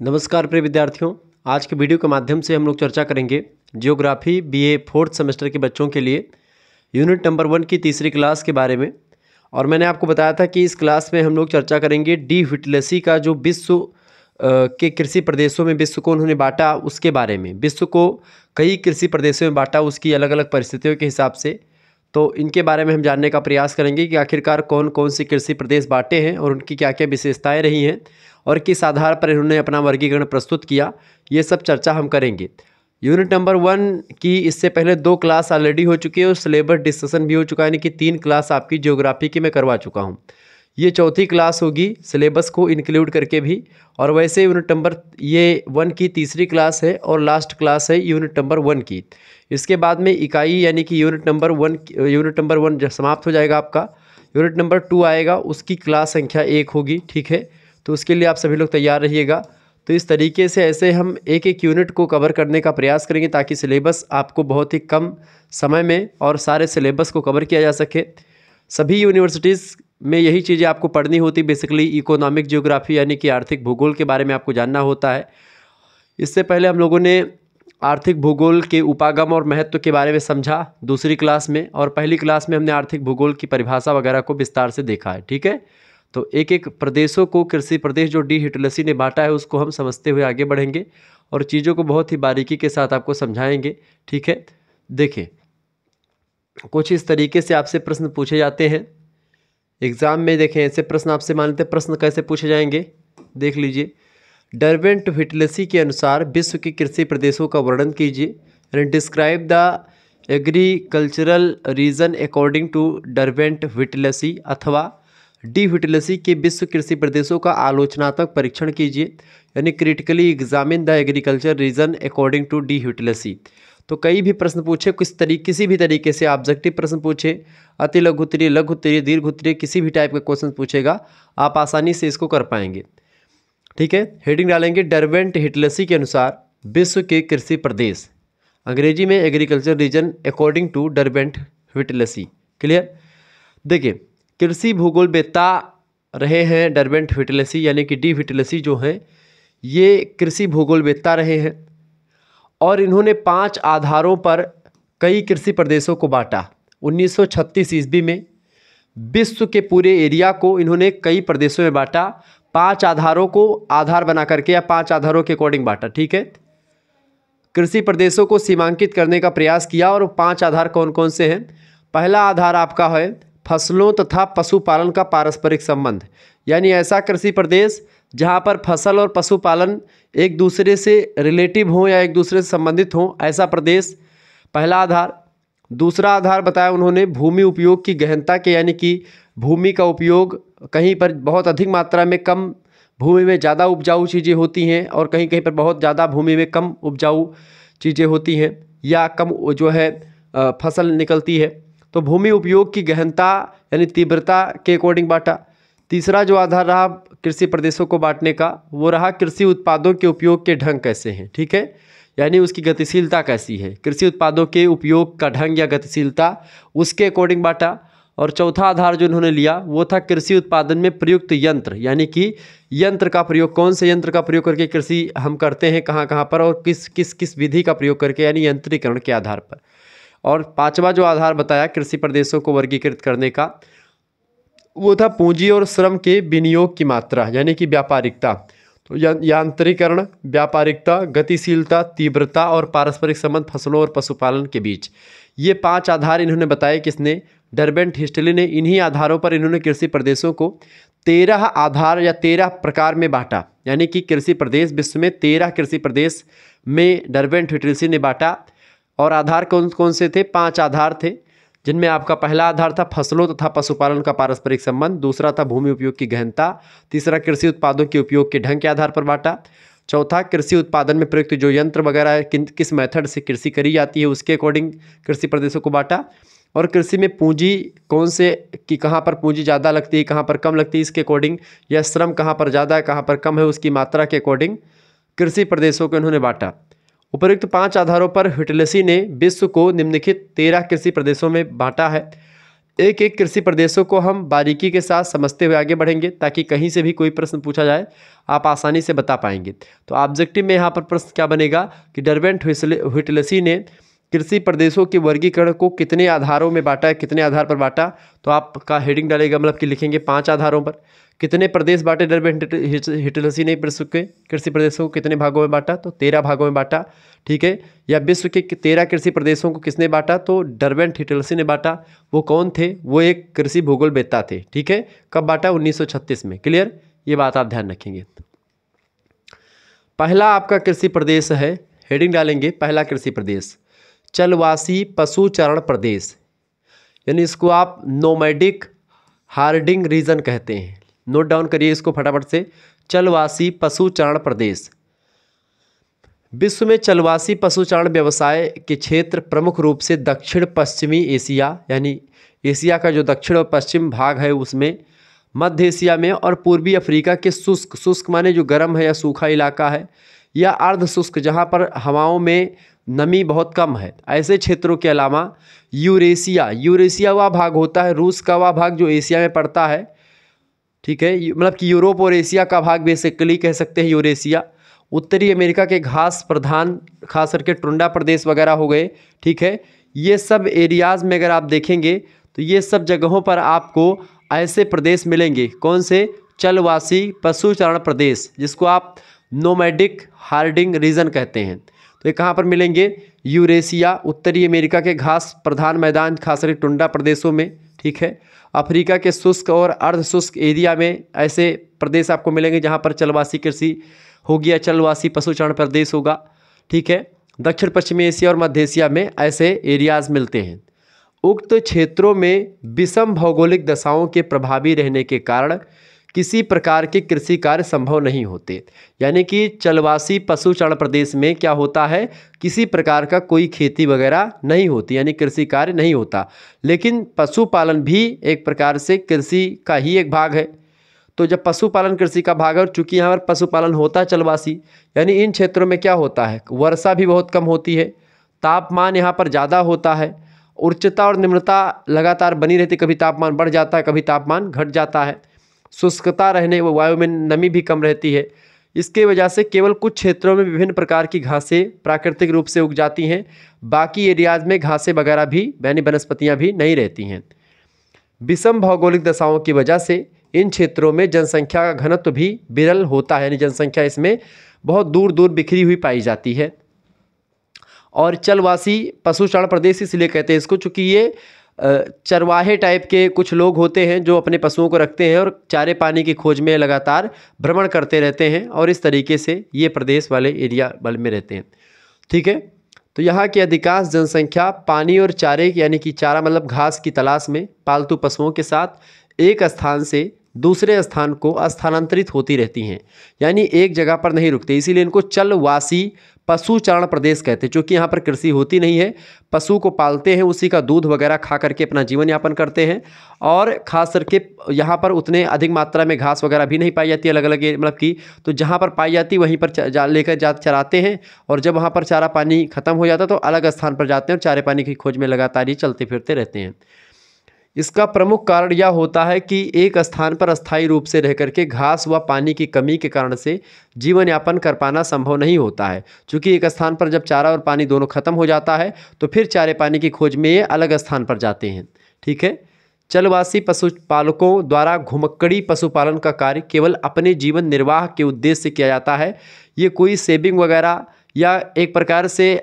नमस्कार प्रिय विद्यार्थियों। आज के वीडियो के माध्यम से हम लोग चर्चा करेंगे जियोग्राफी बीए फोर्थ सेमेस्टर के बच्चों के लिए यूनिट नंबर 1 की तीसरी क्लास के बारे में। और मैंने आपको बताया था कि इस क्लास में हम लोग चर्चा करेंगे डी व्हिटलेसी का जो विश्व के कृषि प्रदेशों में विश्व को उन्होंने बांटा उसके बारे में। विश्व को कई कृषि प्रदेशों में बांटा उसकी अलग अलग परिस्थितियों के हिसाब से। तो इनके बारे में हम जानने का प्रयास करेंगे कि आखिरकार कौन कौन से कृषि प्रदेश बांटे हैं और उनकी क्या क्या विशेषताएं रही हैं और किस आधार पर इन्होंने अपना वर्गीकरण प्रस्तुत किया, ये सब चर्चा हम करेंगे। यूनिट नंबर 1 की इससे पहले 2 क्लास ऑलरेडी हो चुकी है और सिलेबस डिस्कशन भी हो चुका है, यानी कि 3 क्लास आपकी ज्योग्राफी की मैं करवा चुका हूँ। ये चौथी क्लास होगी सिलेबस को इंक्लूड करके भी। और वैसे यूनिट नंबर 1 की तीसरी क्लास है और लास्ट क्लास है यूनिट नंबर 1 की। इसके बाद में इकाई यानी कि यूनिट नंबर 1 जब समाप्त हो जाएगा आपका, यूनिट नंबर 2 आएगा, उसकी क्लास संख्या 1 होगी। ठीक है, तो उसके लिए आप सभी लोग तैयार रहिएगा। तो इस तरीके से ऐसे हम एक एक यूनिट को कवर करने का प्रयास करेंगे ताकि सिलेबस आपको बहुत ही कम समय में और सारे सिलेबस को कवर किया जा सके। सभी यूनिवर्सिटीज़ में यही चीज़ें आपको पढ़नी होती, बेसिकली इकोनॉमिक जियोग्राफी यानी कि आर्थिक भूगोल के बारे में आपको जानना होता है। इससे पहले हम लोगों ने आर्थिक भूगोल के उपागम और महत्व के बारे में समझा दूसरी क्लास में, और पहली क्लास में हमने आर्थिक भूगोल की परिभाषा वगैरह को विस्तार से देखा है। ठीक है, तो एक एक प्रदेशों को, कृषि प्रदेश जो डी व्हिटलेसी ने बांटा है उसको हम समझते हुए आगे बढ़ेंगे और चीज़ों को बहुत ही बारीकी के साथ आपको समझाएंगे। ठीक है, देखें कुछ इस तरीके से आपसे प्रश्न पूछे जाते हैं एग्ज़ाम में। देखें ऐसे प्रश्न आपसे, मान लेते हैं प्रश्न कैसे पूछे जाएंगे, देख लीजिए। डरबेंट व्हिटलेसी के अनुसार विश्व के कृषि प्रदेशों का वर्णन कीजिए। Describe the agricultural region according to Derwent Whittlesey, अथवा डी व्हिटलेसी के विश्व कृषि प्रदेशों का आलोचनात्मक परीक्षण कीजिए, यानी critically examine the agriculture region according to D Whittlesey. तो कई भी प्रश्न पूछे, किसी भी तरीके से ऑब्जेक्टिव प्रश्न पूछे, अति लघु उत्तरीय, लघु उत्तरीय, दीर्घ उत्तरीय, किसी भी टाइप का क्वेश्चन पूछेगा आप आसानी से इसको कर पाएंगे। ठीक है, हेडिंग डालेंगे डरबेंट व्हिटलेसी के अनुसार विश्व के कृषि प्रदेश, अंग्रेजी में agriculture region according to Derwent Whittlesey. Clear. देखिए कृषि भूगोलवेत्ता रहे हैं डरबेंट व्हिटलेसी, यानी कि डी व्हिटलेसी जो हैं ये कृषि भूगोलवेत्ता रहे हैं और इन्होंने 5 आधारों पर कई कृषि प्रदेशों को बांटा। 1936 ईस्वी में विश्व के पूरे एरिया को इन्होंने कई प्रदेशों में बांटा, 5 आधारों को आधार बना करके या 5 आधारों के अकॉर्डिंग बांटा। ठीक है, कृषि प्रदेशों को सीमांकित करने का प्रयास किया और 5 आधार कौन कौन से हैं। पहला आधार आपका है फसलों तथा पशुपालन का पारस्परिक संबंध, यानी ऐसा कृषि प्रदेश जहां पर फसल और पशुपालन एक दूसरे से रिलेटिव हों या एक दूसरे से संबंधित हों, ऐसा प्रदेश पहला आधार। दूसरा आधार बताया उन्होंने भूमि उपयोग की गहनता के, यानी कि भूमि का उपयोग कहीं पर बहुत अधिक मात्रा में कम भूमि में ज़्यादा उपजाऊ चीज़ें होती हैं और कहीं कहीं पर बहुत ज़्यादा भूमि में कम उपजाऊ चीज़ें होती हैं या कम जो है फसल निकलती है। तो भूमि उपयोग की गहनता यानी तीव्रता के अकॉर्डिंग बांटा। तीसरा जो आधार रहा कृषि प्रदेशों को बांटने का वो रहा कृषि उत्पादों के उपयोग के ढंग कैसे हैं। ठीक है, यानी उसकी गतिशीलता कैसी है, कृषि उत्पादों के उपयोग का ढंग या गतिशीलता, उसके अकॉर्डिंग बांटा। और चौथा आधार जो इन्होंने लिया वो था कृषि उत्पादन में प्रयुक्त यंत्र, यानी कि यंत्र का प्रयोग, कौन से यंत्र का प्रयोग करके कृषि हम करते हैं, कहाँ कहाँ पर और किस किस किस विधि का प्रयोग करके, यानी यंत्रीकरण के आधार पर। और पांचवा जो आधार बताया कृषि प्रदेशों को वर्गीकृत करने का वो था पूंजी और श्रम के विनियोग की मात्रा, यानी कि व्यापारिकता। तो यांत्रिकरण, व्यापारिकता, गतिशीलता, तीव्रता और पारस्परिक संबंध फसलों और पशुपालन के बीच, ये 5 आधार इन्होंने बताए। किसने? डरबेंट व्हिटलेसी ने। इन्हीं आधारों पर इन्होंने कृषि प्रदेशों को 13 आधार या 13 प्रकार में बांटा, यानी कि कृषि प्रदेश विश्व में 13 कृषि प्रदेश में डरबेंट व्हिटलेसी ने बांटा। और आधार कौन कौन से थे? 5 आधार थे, जिनमें आपका पहला आधार था फसलों तथा पशुपालन का पारस्परिक संबंध, दूसरा था भूमि उपयोग की गहनता, तीसरा कृषि उत्पादों के उपयोग के ढंग के आधार पर बांटा, चौथा कृषि उत्पादन में प्रयुक्त जो यंत्र वगैरह किस मेथड से कृषि करी जाती है उसके अकॉर्डिंग कृषि प्रदेशों को बांटा। और कृषि में पूंजी कौन से कि कहाँ पर पूंजी ज़्यादा लगती है, कहाँ पर कम लगती है, इसके अकॉर्डिंग, या श्रम कहाँ पर ज़्यादा है कहाँ पर कम है, उसकी मात्रा के अकॉर्डिंग कृषि प्रदेशों को इन्होंने बांटा। उपरोक्त 5 आधारों पर व्हिटलेसी ने विश्व को निम्नलिखित 13 कृषि प्रदेशों में बांटा है। एक एक कृषि प्रदेशों को हम बारीकी के साथ समझते हुए आगे बढ़ेंगे ताकि कहीं से भी कोई प्रश्न पूछा जाए आप आसानी से बता पाएंगे। तो ऑब्जेक्टिव में यहाँ पर प्रश्न क्या बनेगा कि डर्बेंट व्हिटलेसी ने कृषि प्रदेशों के वर्गीकरण को कितने आधारों में बांटा है, कितने आधार पर बांटा। तो आपका हेडिंग डालेगा, मतलब कि लिखेंगे 5 आधारों पर। कितने प्रदेश बांटे डर्बेंट व्हिटलेसी ने विश्व के कृषि प्रदेशों को कितने भागों में बांटा, तो 13 भागों में बांटा। ठीक है, या विश्व के 13 कृषि प्रदेशों को किसने बांटा, तो डर्बेंट व्हिटलेसी ने बांटा। वो कौन थे, वो एक कृषि भूगोलवेत्ता थे। ठीक है, कब बांटा, 1936 में। क्लियर, ये बात आप ध्यान रखेंगे। पहला आपका कृषि प्रदेश है, हेडिंग डालेंगे पहला कृषि प्रदेश चलवासी पशुचारण प्रदेश, यानी इसको आप नोमैडिक हार्डिंग रीजन कहते हैं। नोट डाउन करिए इसको फटाफट से, चलवासी पशुचारण प्रदेश। विश्व में चलवासी पशुचारण व्यवसाय के क्षेत्र प्रमुख रूप से दक्षिण पश्चिमी एशिया, यानी एशिया का जो दक्षिण और पश्चिम भाग है उसमें, मध्य एशिया में और पूर्वी अफ्रीका के शुष्क माने जो गर्म है या सूखा इलाका है, या अर्ध शुष्क जहाँ पर हवाओं में नमी बहुत कम है, ऐसे क्षेत्रों के अलावा यूरेशिया वह भाग होता है, रूस का वह भाग जो एशिया में पड़ता है। ठीक है, मतलब कि यूरोप और एशिया का भाग बेसिकली कह सकते हैं यूरेशिया। उत्तरी अमेरिका के घास प्रधान खास करके टुंड्रा प्रदेश वगैरह हो गए। ठीक है, ये सब एरियाज़ में अगर आप देखेंगे तो ये सब जगहों पर आपको ऐसे प्रदेश मिलेंगे। कौन से, चलवासी पशुचारण प्रदेश, जिसको आप नोमैडिक हार्डिंग रीजन कहते हैं। तो ये कहाँ पर मिलेंगे, यूरेशिया, उत्तरी अमेरिका के घास प्रधान मैदान खासकर टुंड्रा प्रदेशों में। ठीक है, अफ्रीका के शुष्क और अर्ध शुष्क एरिया में ऐसे प्रदेश आपको मिलेंगे जहाँ पर चलवासी कृषि हो गया, चलवासी पशुचारण प्रदेश होगा। ठीक है, दक्षिण पश्चिमी एशिया और मध्य एशिया में ऐसे एरियाज मिलते हैं। उक्त क्षेत्रों में विषम भौगोलिक दशाओं के प्रभावी रहने के कारण किसी प्रकार के कृषि कार्य संभव नहीं होते। यानी कि चलवासी पशुचारण प्रदेश में क्या होता है, किसी प्रकार का कोई खेती वगैरह नहीं होती, यानी कृषि कार्य नहीं होता। लेकिन पशुपालन भी एक प्रकार से कृषि का ही एक भाग है। तो जब पशुपालन कृषि का भाग है, और चूंकि यहाँ पर पशुपालन होता है चलवासी, यानी इन क्षेत्रों में क्या होता है, वर्षा भी बहुत कम होती है, तापमान यहाँ पर ज़्यादा होता है, उच्चता और निम्नता लगातार बनी रहती, कभी तापमान बढ़ जाता है, कभी तापमान घट जाता है, शुष्कता रहने व वायु में नमी भी कम रहती है। इसके वजह से केवल कुछ क्षेत्रों में विभिन्न प्रकार की घासें प्राकृतिक रूप से उग जाती हैं, बाकी एरियाज में घासें वगैरह भी यानी वनस्पतियाँ भी नहीं रहती हैं। विषम भौगोलिक दशाओं की वजह से इन क्षेत्रों में जनसंख्या का घनत्व भी विरल होता है, यानी जनसंख्या इसमें बहुत दूर दूर बिखरी हुई पाई जाती है। और चलवासी पशुचारण प्रदेश इसलिए कहते हैं इसको, चूँकि ये चरवाहे टाइप के कुछ लोग होते हैं जो अपने पशुओं को रखते हैं और चारे पानी की खोज में लगातार भ्रमण करते रहते हैं, और इस तरीके से ये प्रदेश वाले एरिया बल में रहते हैं। ठीक है, तो यहाँ की अधिकांश जनसंख्या पानी और चारे, यानी कि चारा मतलब घास की तलाश में पालतू पशुओं के साथ एक स्थान से दूसरे स्थान को स्थानांतरित होती रहती हैं, यानी एक जगह पर नहीं रुकते। इसीलिए इनको चलवासी पशुचारण प्रदेश कहते हैं। चूँकि यहाँ पर कृषि होती नहीं है, पशु को पालते हैं, उसी का दूध वगैरह खा करके अपना जीवन यापन करते हैं, और ख़ास करके यहाँ पर उतने अधिक मात्रा में घास वगैरह भी नहीं पाई जाती अलग अलग मतलब की, तो जहाँ पर पाई जाती वहीं पर लेकर जा चराते हैं, और जब वहाँ पर चारा पानी ख़त्म हो जाता तो अलग स्थान पर जाते हैं और चारे पानी की खोज में लगातार ही चलते फिरते रहते हैं। इसका प्रमुख कारण यह होता है कि एक स्थान पर अस्थायी रूप से रह करके घास व पानी की कमी के कारण से जीवन यापन कर पाना संभव नहीं होता है। चूँकि एक स्थान पर जब चारा और पानी दोनों खत्म हो जाता है तो फिर चारे पानी की खोज में ये अलग स्थान पर जाते हैं। ठीक है, चलवासी पशुपालकों द्वारा घुमक्कड़ी पशुपालन का कार्य केवल अपने जीवन निर्वाह के उद्देश्य से किया जाता है। ये कोई सेविंग वगैरह या एक प्रकार से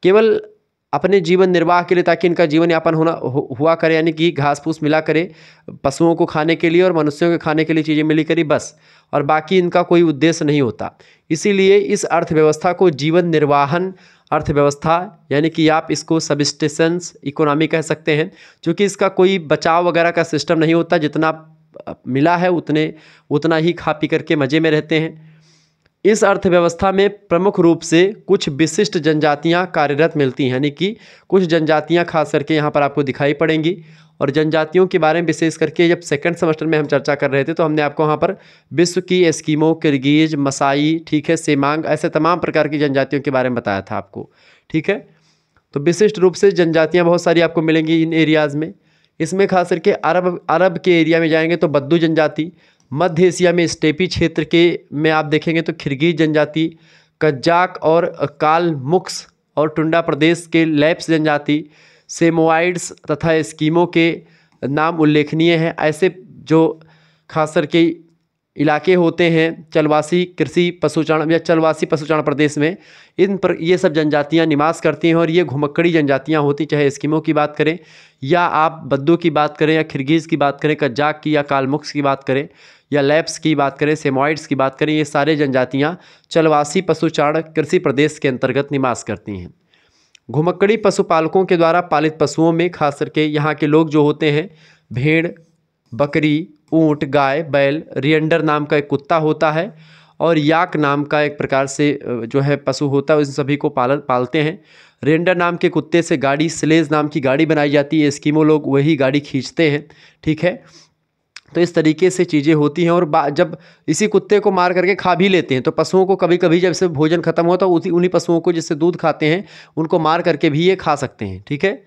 केवल अपने जीवन निर्वाह के लिए, ताकि इनका जीवन यापन हुआ करे, यानी कि घास फूस मिला करे पशुओं को खाने के लिए और मनुष्यों के खाने के लिए चीज़ें मिली करी बस, और बाकी इनका कोई उद्देश्य नहीं होता। इसीलिए इस अर्थव्यवस्था को जीवन निर्वाहन अर्थव्यवस्था, यानी कि आप इसको सबसिस्टेंस इकोनॉमी कह सकते हैं, क्योंकि इसका कोई बचाव वगैरह का सिस्टम नहीं होता, जितना मिला है उतना ही खा पी करके मज़े में रहते हैं। इस अर्थव्यवस्था में प्रमुख रूप से कुछ विशिष्ट जनजातियां कार्यरत मिलती हैं, यानी कि कुछ जनजातियां खास करके यहाँ पर आपको दिखाई पड़ेंगी। और जनजातियों के बारे में विशेष करके जब सेकंड सेमेस्टर में हम चर्चा कर रहे थे तो हमने आपको वहाँ पर विश्व की एस्किमो, किर्गिज, मसाई, ठीक है, सेमांग, ऐसे तमाम प्रकार की जनजातियों के बारे में बताया था आपको। ठीक है, तो विशिष्ट रूप से जनजातियाँ बहुत सारी आपको मिलेंगी इन एरियाज़ में। इसमें खास करके अरब के एरिया में जाएंगे तो बद्दू जनजाति, मध्य एशिया में स्टेपी क्षेत्र के में आप देखेंगे तो खिरगिज जनजाति, कज्जाक और कालमुक्स और टुंडा प्रदेश के लैप्स जनजाति, सेमोआइड्स तथा एस्किमो के नाम उल्लेखनीय हैं। ऐसे जो खास करके इलाके होते हैं चलवासी कृषि पशुचारण या चलवासी पशुचारण प्रदेश में, इन पर ये सब जनजातियां निवास करती हैं और ये घुमक्कड़ी जनजातियां होती, चाहे एस्किमो की बात करें या आप बद्दू की बात करें या खिरगिज़ की बात करें, कज्जाक की या कालमुक्स की बात करें या लैप्स की बात करें, सेमोइड्स की बात करें, ये सारे जनजातियाँ चलवासी पशुचारण कृषि प्रदेश के अंतर्गत निवास करती हैं। घुमक्कड़ी पशुपालकों के द्वारा पालित पशुओं में खास करके यहाँ के लोग जो होते हैं भेड़, बकरी, ऊँट, गाय, बैल, रियंडर नाम का एक कुत्ता होता है और याक नाम का एक प्रकार से जो है पशु होता है, उन सभी को पालते हैं। रियंडर नाम के कुत्ते से गाड़ी, स्लेज नाम की गाड़ी बनाई जाती है, एस्किमो लोग वही गाड़ी खींचते हैं, ठीक है। तो इस तरीके से चीज़ें होती हैं और जब इसी कुत्ते को मार करके खा भी लेते हैं तो पशुओं को कभी कभी जब से भोजन खत्म होता है उन्हीं पशुओं को जिससे दूध खाते हैं उनको मार करके भी ये खा सकते हैं, ठीक है।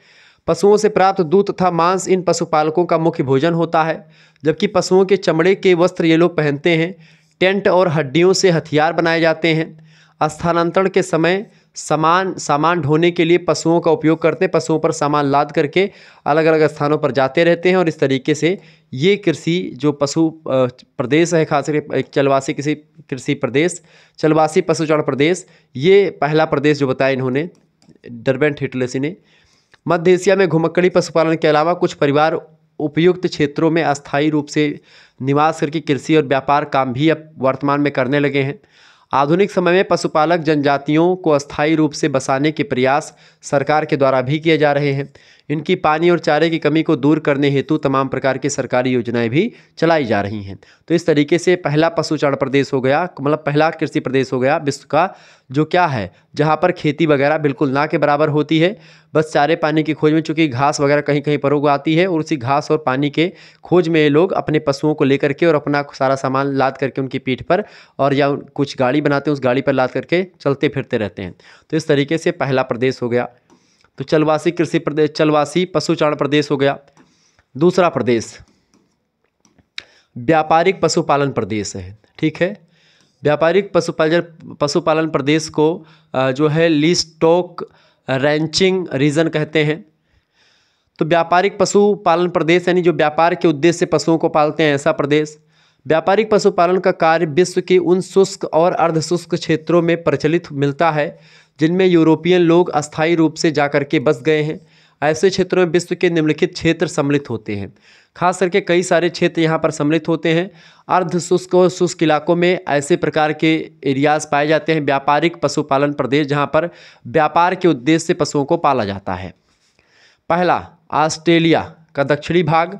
पशुओं से प्राप्त दूध तथा मांस इन पशुपालकों का मुख्य भोजन होता है, जबकि पशुओं के चमड़े के वस्त्र ये लोग पहनते हैं। टेंट और हड्डियों से हथियार बनाए जाते हैं। स्थानांतरण के समय सामान ढोने के लिए पशुओं का उपयोग करते हैं, पशुओं पर सामान लाद करके अलग अलग स्थानों पर जाते रहते हैं और इस तरीके से ये कृषि जो पशु प्रदेश है, खास करके चलवासी कृषि प्रदेश, चलवासी पशुचारण प्रदेश, ये पहला प्रदेश जो बताया इन्होंने डर्बेंट हिटलेसी ने। मध्य एशिया में घुमक्कड़ी पशुपालन के अलावा कुछ परिवार उपयुक्त क्षेत्रों में अस्थायी रूप से निवास करके कृषि और व्यापार काम भी अब वर्तमान में करने लगे हैं। आधुनिक समय में पशुपालक जनजातियों को अस्थायी रूप से बसाने के प्रयास सरकार के द्वारा भी किए जा रहे हैं। इनकी पानी और चारे की कमी को दूर करने हेतु तमाम प्रकार की सरकारी योजनाएं भी चलाई जा रही हैं। तो इस तरीके से पहला पशुचारण प्रदेश हो गया, मतलब पहला कृषि प्रदेश हो गया विश्व का जो क्या है, जहाँ पर खेती वगैरह बिल्कुल ना के बराबर होती है, बस चारे पानी की खोज में, चूँकि घास वगैरह कहीं कहीं पर उगाती है और उसी घास और पानी के खोज में ये लोग अपने पशुओं को लेकर के और अपना सारा सामान लाद करके उनकी पीठ पर और या कुछ गाड़ी बनाते हैं उस गाड़ी पर लाद करके चलते फिरते रहते हैं। तो इस तरीके से पहला प्रदेश हो गया। तो चलवासी कृषि प्रदेश, चलवासी पशुचारण प्रदेश हो गया। दूसरा प्रदेश व्यापारिक पशुपालन प्रदेश है, ठीक है। व्यापारिक पशुपालन प्रदेश को जो है लीस्टॉक रैंचिंग रीजन कहते हैं। तो व्यापारिक पशुपालन प्रदेश यानी जो व्यापार के उद्देश्य से पशुओं को पालते हैं ऐसा प्रदेश। व्यापारिक पशुपालन का कार्य विश्व के उन शुष्क और अर्ध शुष्क क्षेत्रों में प्रचलित मिलता है जिनमें यूरोपियन लोग अस्थायी रूप से जाकर के बस गए हैं। ऐसे क्षेत्रों में विश्व के निम्नलिखित क्षेत्र सम्मिलित होते हैं। खास करके कई सारे क्षेत्र यहाँ पर सम्मिलित होते हैं। अर्ध शुष्क और शुष्क इलाकों में ऐसे प्रकार के एरियाज पाए जाते हैं व्यापारिक पशुपालन प्रदेश, जहाँ पर व्यापार के उद्देश्य से पशुओं को पाला जाता है। पहला ऑस्ट्रेलिया का दक्षिणी भाग,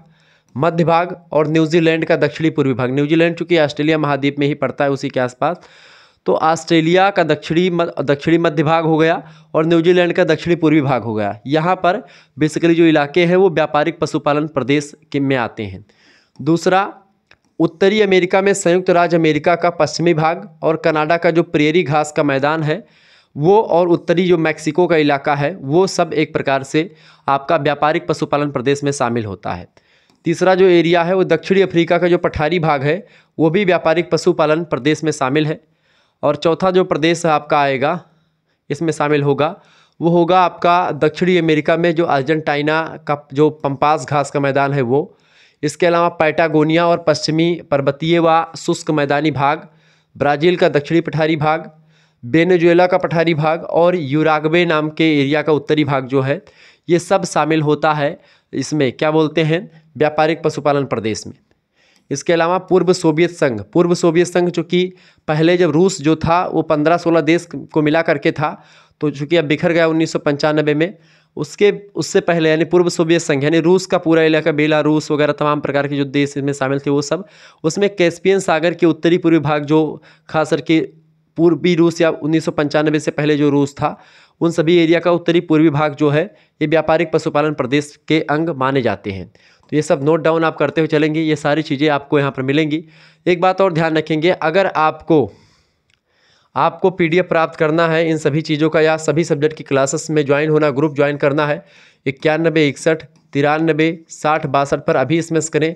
मध्य भाग और न्यूजीलैंड का दक्षिणी पूर्वी भाग। न्यूजीलैंड चूँकि ऑस्ट्रेलिया महाद्वीप में ही पड़ता है उसी के आसपास, तो ऑस्ट्रेलिया का दक्षिणी मध्य भाग हो गया और न्यूजीलैंड का दक्षिणी पूर्वी भाग हो गया। यहाँ पर बेसिकली जो इलाके हैं वो व्यापारिक पशुपालन प्रदेश के में आते हैं। दूसरा उत्तरी अमेरिका में संयुक्त राज्य अमेरिका का पश्चिमी भाग और कनाडा का जो प्रेरी घास का मैदान है वो, और उत्तरी जो मैक्सिको का इलाका है वो सब एक प्रकार से आपका व्यापारिक पशुपालन प्रदेश में शामिल होता है। तीसरा जो एरिया है वो दक्षिणी अफ्रीका का जो पठारी भाग है वो भी व्यापारिक पशुपालन प्रदेश में शामिल है। और चौथा जो प्रदेश आपका आएगा इसमें शामिल होगा वो होगा आपका दक्षिणी अमेरिका में जो अर्जेंटीना का जो पंपास घास का मैदान है वो। इसके अलावा पैटागोनिया और पश्चिमी पर्वतीय व शुष्क मैदानी भाग, ब्राज़ील का दक्षिणी पठारी भाग, वेनेजुएला का पठारी भाग और यूराग्वे नाम के एरिया का उत्तरी भाग जो है ये सब शामिल होता है इसमें क्या बोलते हैं व्यापारिक पशुपालन प्रदेश में। इसके अलावा पूर्व सोवियत संघ चूँकि पहले जब रूस जो था वो 15-16 देश को मिला करके था, तो चूँकि अब बिखर गया 1995 में, उससे पहले यानी पूर्व सोवियत संघ यानी रूस का पूरा इलाका, बेलारूस वगैरह तमाम प्रकार के जो देश इसमें शामिल थे वो सब, उसमें कैस्पियन सागर के उत्तरी पूर्वी भाग जो खास करके पूर्वी रूस या 1995 से पहले जो रूस था उन सभी एरिया का उत्तरी पूर्वी भाग जो है ये व्यापारिक पशुपालन प्रदेश के अंग माने जाते हैं। तो ये सब नोट डाउन आप करते हुए चलेंगे, ये सारी चीज़ें आपको यहाँ पर मिलेंगी। एक बात और ध्यान रखेंगे, अगर आपको PDF प्राप्त करना है इन सभी चीज़ों का या सभी सब्जेक्ट की क्लासेस में ज्वाइन होना, ग्रुप ज्वाइन करना है 9161 93 60 62 पर अभी SMS करें।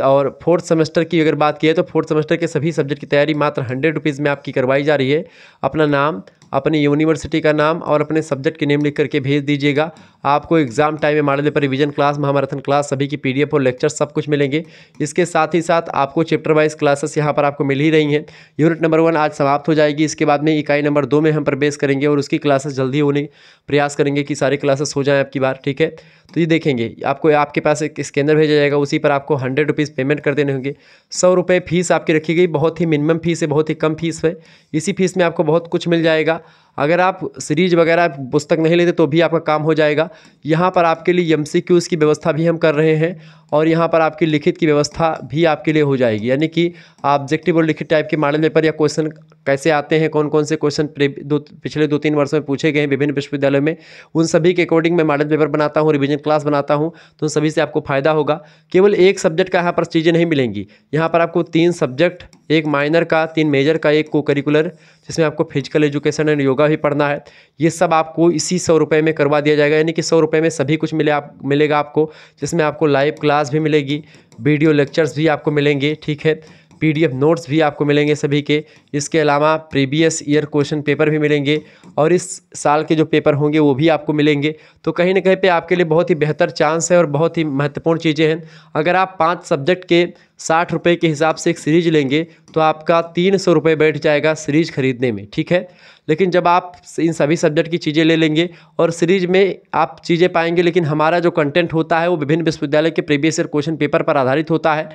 और फोर्थ सेमेस्टर की अगर बात की है तो फोर्थ सेमेस्टर के सभी सब्जेक्ट की तैयारी मात्र 100 रुपीज़ में आपकी करवाई जा रही है। अपना नाम, अपनी यूनिवर्सिटी का नाम और अपने सब्जेक्ट के नेम लिख करके भेज दीजिएगा। आपको एग्जाम टाइम में मॉडल पेपर रिवीजन क्लास, महामैराथन क्लास, सभी की PDF और लेक्चर सब कुछ मिलेंगे। इसके साथ ही साथ आपको चैप्टर वाइज क्लासेस यहाँ पर आपको मिल ही रही हैं। यूनिट नंबर 1 आज समाप्त हो जाएगी। इसके बाद में इकाई नंबर 2 में हम प्रवेश करेंगे और उसकी क्लासेस जल्दी होने प्रयास करेंगे कि सारी क्लासेस हो जाएँ आपकी बार, ठीक है। तो ये देखेंगे आपको आपके पास एक स्कैनर भेजा जाएगा, उसी पर आपको 100 रुपीज़ पेमेंट कर देने होंगे। 100 रुपये फीस आपकी रखी गई, बहुत ही मिनिमम फीस है, बहुत ही कम फीस है। इसी फीस में आपको बहुत कुछ मिल जाएगा। अगर आप सीरीज वगैरह पुस्तक नहीं लेते तो भी आपका काम हो जाएगा। यहाँ पर आपके लिए MCQs की व्यवस्था भी हम कर रहे हैं और यहाँ पर आपकी लिखित की व्यवस्था भी आपके लिए हो जाएगी, यानी कि ऑब्जेक्टिव और लिखित टाइप के मॉडल पेपर या क्वेश्चन कैसे आते हैं, कौन कौन से क्वेश्चन पिछले 2-3 वर्षों में पूछे गए हैं विभिन्न विश्वविद्यालयों में, उन सभी के अकॉर्डिंग मैं मॉडल पेपर बनाता हूँ, रिवीजन क्लास बनाता हूँ। तो सभी से आपको फ़ायदा होगा। केवल एक सब्जेक्ट का यहाँ पर चीज़ें नहीं मिलेंगी। यहाँ पर आपको 3 सब्जेक्ट, एक माइनर का, 3 मेजर का, एक को करिकुलर जिसमें आपको फिजिकल एजुकेशन एंड योगा भी पढ़ना है। ये सब आपको इसी 100 रुपये में करवा दिया जाएगा, यानी कि 100 रुपये में सभी कुछ मिलेगा आपको, जिसमें आपको लाइव क्लास भी मिलेगी, वीडियो लेक्चर्स भी आपको मिलेंगे, ठीक है। PDF नोट्स भी आपको मिलेंगे सभी के। इसके अलावा प्रीवियस ईयर क्वेश्चन पेपर भी मिलेंगे और इस साल के जो पेपर होंगे वो भी आपको मिलेंगे। तो कहीं ना कहीं पे आपके लिए बहुत ही बेहतर चांस है और बहुत ही महत्वपूर्ण चीज़ें हैं। अगर आप 5 सब्जेक्ट के 60 रुपये के हिसाब से एक सीरीज लेंगे तो आपका 300 रुपये बैठ जाएगा सीरीज खरीदने में, ठीक है। लेकिन जब आप इन सभी सब्जेक्ट की चीज़ें ले लेंगे और सीरीज में आप चीज़ें पाएंगे, लेकिन हमारा जो कंटेंट होता है वो विभिन्न विश्वविद्यालय के प्रीवियस ईयर क्वेश्चन पेपर पर आधारित होता है।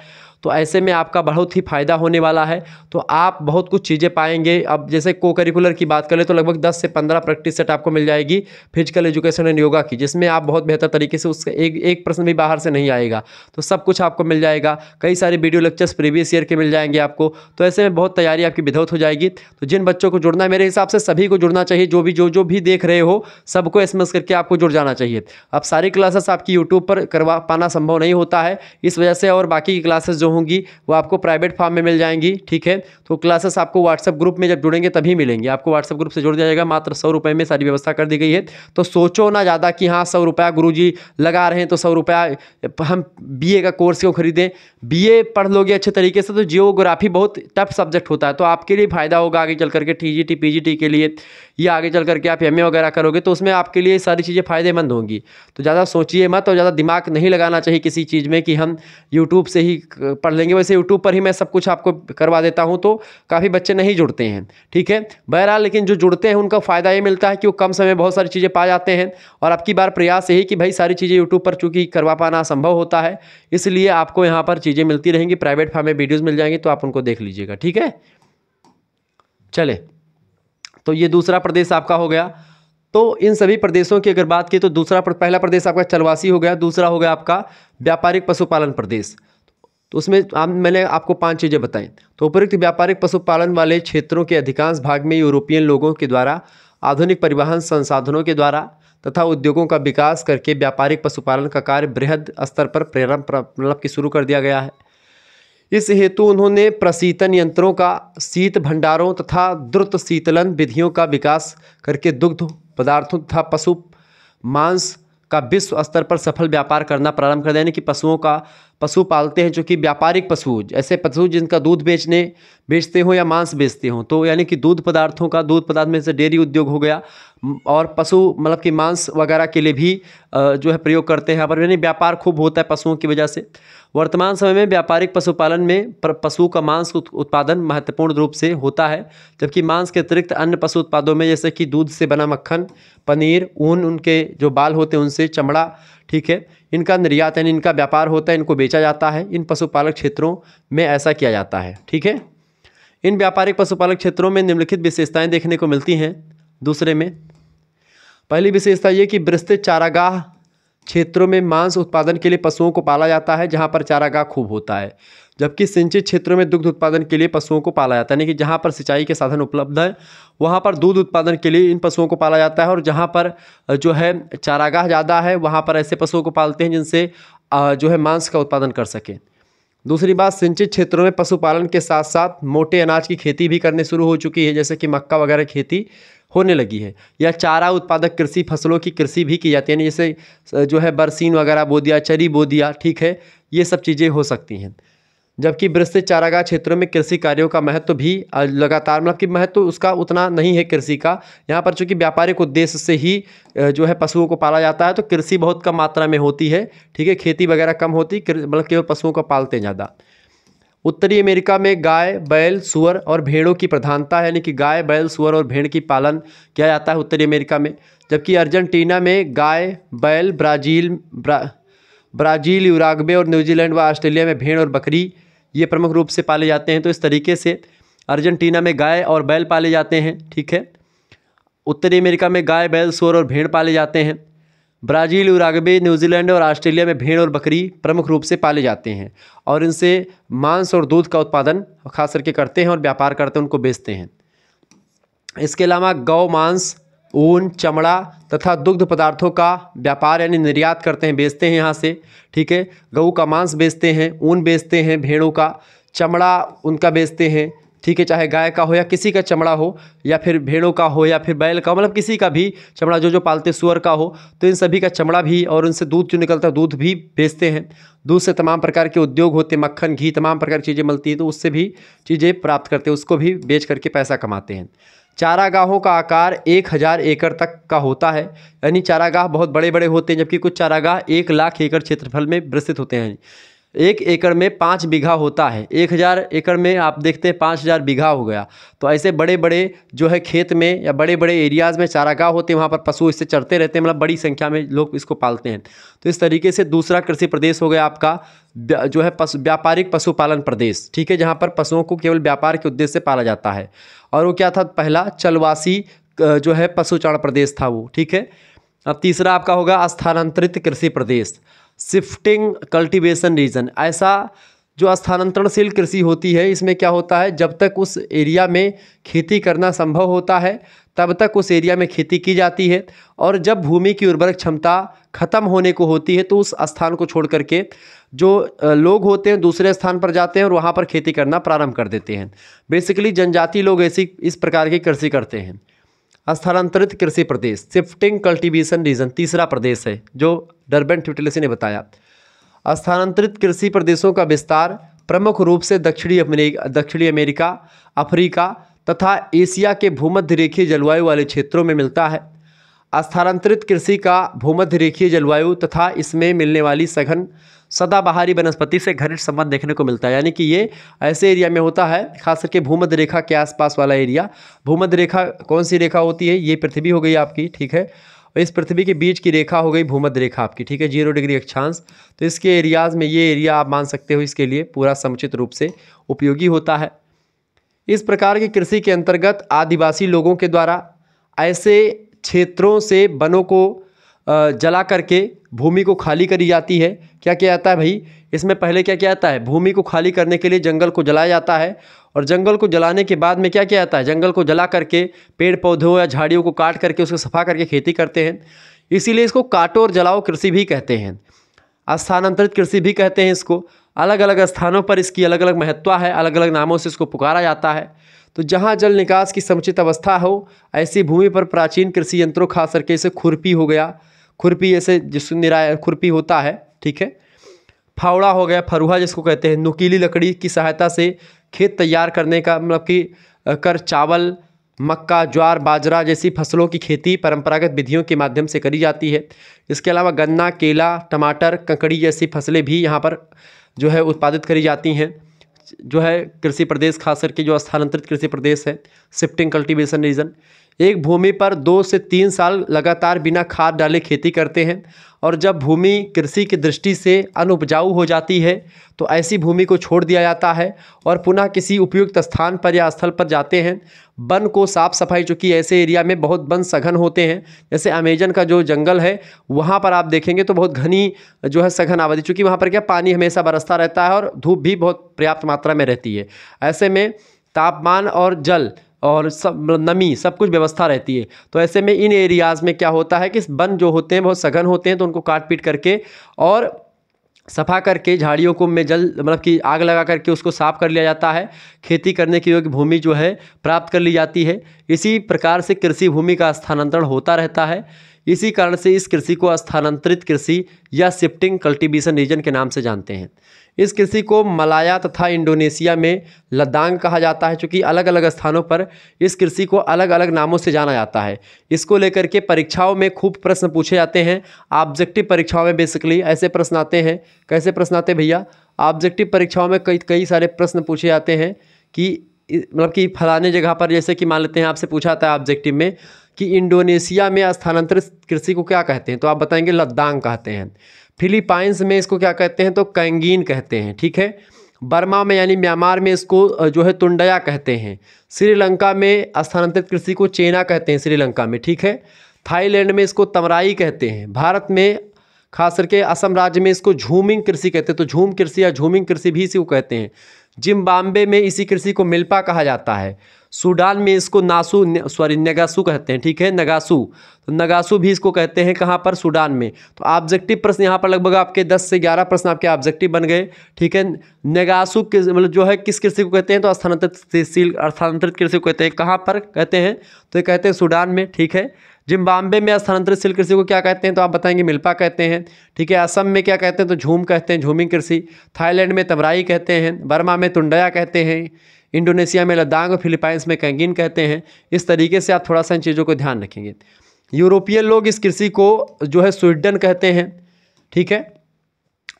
तो ऐसे में आपका बहुत ही फ़ायदा होने वाला है। तो आप बहुत कुछ चीज़ें पाएंगे। अब जैसे को करिकुलर की बात करें तो लगभग 10 से 15 प्रैक्टिस सेट आपको मिल जाएगी फिजिकल एजुकेशन एंड योगा की, जिसमें आप बहुत बेहतर तरीके से उसका एक प्रश्न भी बाहर से नहीं आएगा। तो सब कुछ आपको मिल जाएगा। कई सारे वीडियो लेक्चर्स प्रीवियस ईयर के मिल जाएंगे आपको। तो ऐसे में बहुत तैयारी आपकी विधौत हो जाएगी। तो जिन बच्चों को जुड़ना है, मेरे हिसाब से सभी को जुड़ना चाहिए, जो भी देख रहे हो सबको SMS करके आपको जुड़ जाना चाहिए। अब सारी क्लासेस आपकी यूट्यूब पर करवा पाना संभव नहीं होता है इस वजह से, और बाकी की क्लासेस जो होंगी वो आपको प्राइवेट फॉर्म में मिल जाएंगी, ठीक है। तो क्लासेस आपको व्हाट्सएप ग्रुप में जब जुड़ेंगे तभी मिलेंगे। आपको व्हाट्सएप ग्रुप से जुड़ जाएगा, मात्र 100 रुपये में सारी व्यवस्था कर दी गई है। तो सोचो ना ज़्यादा कि हाँ 100 रुपया गुरुजी लगा रहे हैं तो 100 रुपया हम BA का कोर्स क्यों खरीदें। BA पढ़ लोगे अच्छे तरीके से तो जियोग्राफी बहुत टफ सब्जेक्ट होता है, तो आपके लिए फ़ायदा होगा आगे चल करके TGT PGT के लिए, या आगे चल करके आप MA वगैरह करोगे तो उसमें आपके लिए सारी चीज़ें फ़ायदेमंद होंगी। तो ज़्यादा सोचिए मत और ज़्यादा दिमाग नहीं लगाना चाहिए किसी चीज़ में कि हम यूट्यूब से ही पढ़ लेंगे। वैसे यूट्यूब पर ही मैं सब कुछ आपको करवा देता हूं, तो काफ़ी बच्चे नहीं जुड़ते हैं, ठीक है। बहरहाल लेकिन जो जुड़ते हैं उनका फ़ायदा ये मिलता है कि वो कम समय में बहुत सारी चीज़ें पा जाते हैं। और आपकी बार प्रयास यही कि भाई सारी चीज़ें यूट्यूब पर चूँकि करवा पाना असंभव होता है, इसलिए आपको यहाँ पर चीज़ें मिलती रहेंगी। प्राइवेट फॉर्म में वीडियोज़ मिल जाएंगी तो आप उनको देख लीजिएगा, ठीक है। चले, तो ये दूसरा प्रदेश आपका हो गया। तो इन सभी प्रदेशों की अगर बात की तो पहला प्रदेश आपका चलवासी हो गया, दूसरा हो गया आपका व्यापारिक पशुपालन प्रदेश। तो उसमें मैंने आपको 5 चीज़ें बताई। तो उपरोक्त व्यापारिक पशुपालन वाले क्षेत्रों के अधिकांश भाग में यूरोपियन लोगों के द्वारा आधुनिक परिवहन संसाधनों के द्वारा तथा उद्योगों का विकास करके व्यापारिक पशुपालन का कार्य बृहद स्तर पर मतलब कि शुरू कर दिया गया है। इस हेतु उन्होंने प्रशीतन यंत्रों का, शीत भंडारों तथा द्रुत शीतलन विधियों का विकास करके दुग्ध पदार्थों तथा पशु मांस का विश्व स्तर पर सफल व्यापार करना प्रारंभ कर दिया। यानी कि पशु पालते हैं जो कि व्यापारिक पशु, ऐसे पशु जिनका दूध बेचते हो या मांस बेचते हो, तो यानी कि दूध पदार्थ में से डेयरी उद्योग हो गया, और पशु मतलब कि मांस वगैरह के लिए भी जो है प्रयोग करते हैं यहाँ पर, यानी व्यापार खूब होता है पशुओं की वजह से। वर्तमान समय में व्यापारिक पशुपालन में पशु का मांस उत्पादन महत्वपूर्ण रूप से होता है, जबकि मांस के अतिरिक्त अन्य पशु उत्पादों में जैसे कि दूध से बना मक्खन, पनीर, ऊन, उनके जो बाल होते हैं उनसे चमड़ा, ठीक है, इनका निर्यात यानी इनका व्यापार होता है, इनको बेचा जाता है। इन पशुपालक क्षेत्रों में ऐसा किया जाता है, ठीक है। इन व्यापारिक पशुपालक क्षेत्रों में निम्नलिखित विशेषताएं देखने को मिलती हैं। दूसरे में पहली विशेषता ये कि विस्तृत चारागाह क्षेत्रों में मांस उत्पादन के लिए पशुओं को पाला जाता है जहां पर चारागाह खूब होता है, जबकि सिंचित क्षेत्रों में दुग्ध उत्पादन के लिए पशुओं को पाला जाता है। यानी कि जहां पर सिंचाई के साधन उपलब्ध है वहां पर दूध उत्पादन के लिए इन पशुओं को पाला जाता है, और जहां पर जो है चारागाह ज़्यादा है वहां पर ऐसे पशुओं को पालते हैं जिनसे जो है मांस का उत्पादन कर सकें। दूसरी बात, सिंचित क्षेत्रों में पशुपालन के साथ साथ मोटे अनाज की खेती भी करने शुरू हो चुकी है, जैसे कि मक्का वगैरह खेती होने लगी है। या चारा उत्पादक कृषि फसलों की कृषि भी की जाती है, यानी जैसे जो है बरसीन वगैरह बो दिया, चरी बो दिया, ठीक है, ये सब चीज़ें हो सकती हैं। जबकि विस्तृत चारागाह क्षेत्रों में कृषि कार्यों का महत्व भी लगातार, मतलब कि महत्व उसका उतना नहीं है कृषि का। यहाँ पर चूँकि व्यापारिक उद्देश्य से ही जो है पशुओं को पाला जाता है, तो कृषि बहुत कम मात्रा में होती है, ठीक है, खेती वगैरह कम होती, मतलब केवल पशुओं को पालते हैं ज़्यादा। उत्तरी अमेरिका में गाय, बैल, सूअर और भेड़ों की प्रधानता है, यानी कि गाय, बैल, सूअर और भेड़ की पालन किया जाता है उत्तरी अमेरिका में। जबकि अर्जेंटीना में गाय, बैल, ब्राज़ील, यूराग्वे और न्यूजीलैंड व ऑस्ट्रेलिया में भेड़ और बकरी ये प्रमुख रूप से पाले जाते हैं। तो इस तरीके से अर्जेंटीना में गाय और बैल पाले जाते हैं, ठीक है। उत्तरी अमेरिका में गाय, बैल, सूअर और भेड़ पाले जाते हैं। ब्राज़ील, यूराग्वे, न्यूजीलैंड और ऑस्ट्रेलिया में भेड़ और बकरी प्रमुख रूप से पाले जाते हैं और इनसे मांस और दूध का उत्पादन खास करके करते हैं और व्यापार करते हैं, उनको बेचते हैं। इसके अलावा गौ मांस, ऊन, चमड़ा तथा दुग्ध पदार्थों का व्यापार यानी निर्यात करते हैं, बेचते हैं यहाँ से, ठीक है। गऊ का मांस बेचते हैं, ऊन बेचते हैं, भेड़ों का चमड़ा उनका बेचते हैं, ठीक है, चाहे गाय का हो या किसी का चमड़ा हो, या फिर भेड़ों का हो या फिर बैल का, मतलब किसी का भी चमड़ा जो पालते, सूअर का हो, तो इन सभी का चमड़ा भी और उनसे दूध जो निकलता है दूध भी बेचते हैं। दूध से तमाम प्रकार के उद्योग होते हैं, मक्खन, घी, तमाम प्रकार की चीज़ें मिलती हैं, तो उससे भी चीज़ें प्राप्त करते हैं, उसको भी बेच करके पैसा कमाते हैं। चारागाहों का आकार 1000 एकड़ तक का होता है, यानी चारागाह बहुत बड़े बड़े होते हैं, जबकि कुछ चारागाह 1 लाख एकड़ क्षेत्रफल में विस्तृत होते हैं। 1 एकड़ में 5 बीघा होता है, 1000 एकड़ में आप देखते हैं 5000 बीघा हो गया। तो ऐसे बड़े बड़े जो है खेत में या बड़े बड़े एरियाज़ में चारागाह होते हैं, वहाँ पर पशु इससे चरते रहते हैं, मतलब बड़ी संख्या में लोग इसको पालते हैं। तो इस तरीके से दूसरा कृषि प्रदेश हो गया आपका जो है व्यापारिक पशुपालन प्रदेश, ठीक है, जहाँ पर पशुओं को केवल व्यापार के उद्देश्य से पाला जाता है। और वो क्या था, पहला चलवासी जो है पशुचारण प्रदेश था वो, ठीक है। अब तीसरा आपका होगा स्थानांतरित कृषि प्रदेश, शिफ्टिंग कल्टीवेशन रीजन। ऐसा जो स्थानांतरणशील कृषि होती है, इसमें क्या होता है, जब तक उस एरिया में खेती करना संभव होता है तब तक उस एरिया में खेती की जाती है, और जब भूमि की उर्वरक क्षमता खत्म होने को होती है तो उस स्थान को छोड़ करके जो लोग होते हैं दूसरे स्थान पर जाते हैं और वहाँ पर खेती करना प्रारंभ कर देते हैं। बेसिकली जनजाति लोग ऐसी इस प्रकार की कृषि करते हैं। स्थानांतरित कृषि प्रदेश, शिफ्टिंग कल्टीवेशन रीजन, तीसरा प्रदेश है जो डर्बन ट्यूटिलिसी ने बताया। स्थानांतरित कृषि प्रदेशों का विस्तार प्रमुख रूप से दक्षिणी अमेरिका, अफ्रीका तथा एशिया के भूमध्य रेखीय जलवायु वाले क्षेत्रों में मिलता है। स्थानांतरित कृषि का भूमध्य रेखीय जलवायु तथा इसमें मिलने वाली सघन सदाबहारी वनस्पति से घनिष्ठ संबंध देखने को मिलता है, यानी कि ये ऐसे एरिया में होता है, खास करके भूमध्य रेखा के आसपास वाला एरिया। भूमध्य रेखा कौन सी रेखा होती है, ये पृथ्वी हो गई आपकी, ठीक है, और इस पृथ्वी के बीच की रेखा हो गई भूमध्य रेखा आपकी, ठीक है, 0 डिग्री अक्षांश। तो इसके एरियाज़ में ये एरिया आप मान सकते हो इसके लिए पूरा समुचित रूप से उपयोगी होता है। इस प्रकार की कृषि के अंतर्गत आदिवासी लोगों के द्वारा ऐसे क्षेत्रों से वनों को जला करके भूमि को खाली करी जाती है। क्या किया जाता है भाई, इसमें पहले क्या किया जाता है, भूमि को खाली करने के लिए जंगल को जलाया जाता है, और जंगल को जलाने के बाद में क्या किया जाता है, जंगल को जला करके पेड़ पौधों या झाड़ियों को काट करके उसको सफा करके खेती करते हैं। इसीलिए इसको काटो और जलाओ कृषि भी कहते हैं, स्थानांतरित कृषि भी कहते हैं इसको। अलग अलग स्थानों पर इसकी अलग अलग महत्व है, अलग अलग नामों से इसको पुकारा जाता है। तो जहाँ जल निकास की समुचित अवस्था हो ऐसी भूमि पर प्राचीन कृषि यंत्रों, खास करके जैसे खुरपी हो गया, खुरपी जैसे जिसको खुरपी होता है, ठीक है, फावड़ा हो गया, फरुहा जिसको कहते हैं, नुकीली लकड़ी की सहायता से खेत तैयार करने का मतलब कि कर चावल, मक्का, ज्वार, बाजरा जैसी फसलों की खेती परंपरागत विधियों के माध्यम से करी जाती है। इसके अलावा गन्ना, केला, टमाटर, ककड़ी जैसी फसलें भी यहाँ पर जो है उत्पादित करी जाती हैं। जो है कृषि प्रदेश, खास करके जो स्थानांतरित कृषि प्रदेश है, शिफ्टिंग कल्टीवेशन रीजन, एक भूमि पर 2 से 3 साल लगातार बिना खाद डाले खेती करते हैं, और जब भूमि कृषि की दृष्टि से अनुपजाऊ हो जाती है तो ऐसी भूमि को छोड़ दिया जाता है और पुनः किसी उपयुक्त स्थान पर या स्थल पर जाते हैं। वन को साफ सफाई, चूँकि ऐसे एरिया में बहुत वन सघन होते हैं, जैसे अमेजन का जो जंगल है वहाँ पर आप देखेंगे तो बहुत घनी जो है सघन आबादी, चूँकि वहाँ पर क्या पानी हमेशा बरसता रहता है और धूप भी बहुत पर्याप्त मात्रा में रहती है। ऐसे में तापमान और जल और सब नमी सब कुछ व्यवस्था रहती है। तो ऐसे में इन एरियाज़ में क्या होता है कि वन जो होते हैं बहुत सघन होते हैं, तो उनको काट पीट करके और सफा करके झाड़ियों को में जल मतलब कि आग लगा करके उसको साफ कर लिया जाता है। खेती करने के योग्य भूमि जो है प्राप्त कर ली जाती है। इसी प्रकार से कृषि भूमि का स्थानांतरण होता रहता है। इसी कारण से इस कृषि को स्थानांतरित कृषि या शिफ्टिंग कल्टीवेशन रीजन के नाम से जानते हैं। इस कृषि को मलाया तथा इंडोनेशिया में लद्दाख कहा जाता है, चूँकि अलग अलग स्थानों पर इस कृषि को अलग अलग नामों से जाना जाता है। इसको लेकर के परीक्षाओं में खूब प्रश्न पूछे जाते हैं। ऑब्जेक्टिव परीक्षाओं में बेसिकली ऐसे प्रश्न आते हैं। कैसे प्रश्न आते हैं भैया? ऑब्जेक्टिव परीक्षाओं में कई सारे प्रश्न पूछे जाते हैं कि मतलब कि फलाने जगह पर, जैसे कि मान लेते हैं आपसे पूछा था ऑब्जेक्टिव में कि इंडोनेशिया में स्थानांतरित कृषि को क्या कहते हैं, तो आप बताएंगे लद्दाख कहते हैं। फिलीपाइंस में इसको क्या कहते हैं, तो कैंगीन कहते हैं। ठीक है। बर्मा में यानी म्यांमार में इसको जो है तुंडया कहते हैं। श्रीलंका में स्थानांतरित कृषि को चेना कहते हैं श्रीलंका में। ठीक है। थाईलैंड में इसको तमराई कहते हैं। भारत में खास करके असम राज्य में इसको झूमिंग कृषि कहते हैं, तो झूम कृषि या झूमिंग कृषि भी इसी को कहते हैं। जिम्बाब्वे में इसी कृषि को मिल्पा कहा जाता है। सूडान में इसको नगासू कहते हैं। ठीक है, नगासू, तो नगासू भी इसको कहते हैं। कहाँ पर? सूडान में। तो ऑब्जेक्टिव प्रश्न यहाँ पर लगभग आपके 10 से 11 प्रश्न आपके ऑब्जेक्टिव बन गए। ठीक है। नगासू मतलब जो है किस कृषि को कहते हैं, तो स्थानांतरित कृषि को कहते हैं। कहाँ पर कहते हैं, तो ये कहते हैं सूडान में। ठीक है। जिम्बाब्वे में स्थानांतरित सिल्क कृषि को क्या कहते हैं, तो आप बताएंगे मिल्पा कहते हैं। ठीक है। असम में क्या कहते हैं, तो झूम कहते हैं, झूमिंग कृषि। थाईलैंड में तमराई कहते हैं। बर्मा में तुंडया कहते हैं। इंडोनेशिया में लद्दाख और फिलीपाइंस में कैंगीन कहते हैं। इस तरीके से आप थोड़ा सा इन चीज़ों को ध्यान रखेंगे। यूरोपियन लोग इस कृषि को जो है स्वीडन कहते हैं। ठीक है,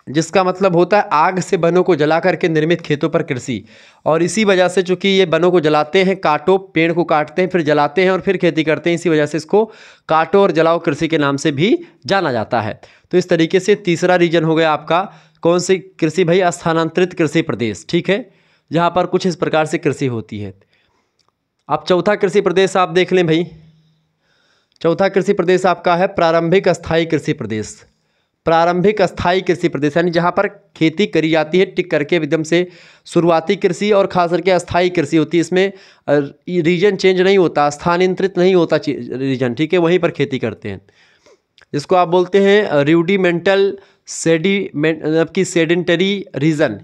जिसका मतलब होता है आग से वनों को जला करके निर्मित खेतों पर कृषि। और इसी वजह से चूंकि ये वनों को जलाते हैं, काटो, पेड़ को काटते हैं, फिर जलाते हैं और फिर खेती करते हैं, इसी वजह से इसको काटो और जलाओ कृषि के नाम से भी जाना जाता है। तो इस तरीके से तीसरा रीजन हो गया आपका कौन सी कृषि भाई? स्थानांतरित कृषि प्रदेश। ठीक है, जहाँ पर कुछ इस प्रकार से कृषि होती है। अब चौथा कृषि प्रदेश आप देख लें भाई। चौथा कृषि प्रदेश आपका है प्रारंभिक अस्थायी कृषि प्रदेश। प्रारंभिक अस्थायी कृषि प्रदेश यानी जहाँ पर खेती करी जाती है टिक करके एकदम से। शुरुआती कृषि और खास करके अस्थायी कृषि होती है। इसमें रीजन चेंज नहीं होता, स्थानांतरित नहीं होता रीजन। ठीक है, वहीं पर खेती करते हैं, जिसको आप बोलते हैं रूडिमेंटल सेडेंटरी रीजन।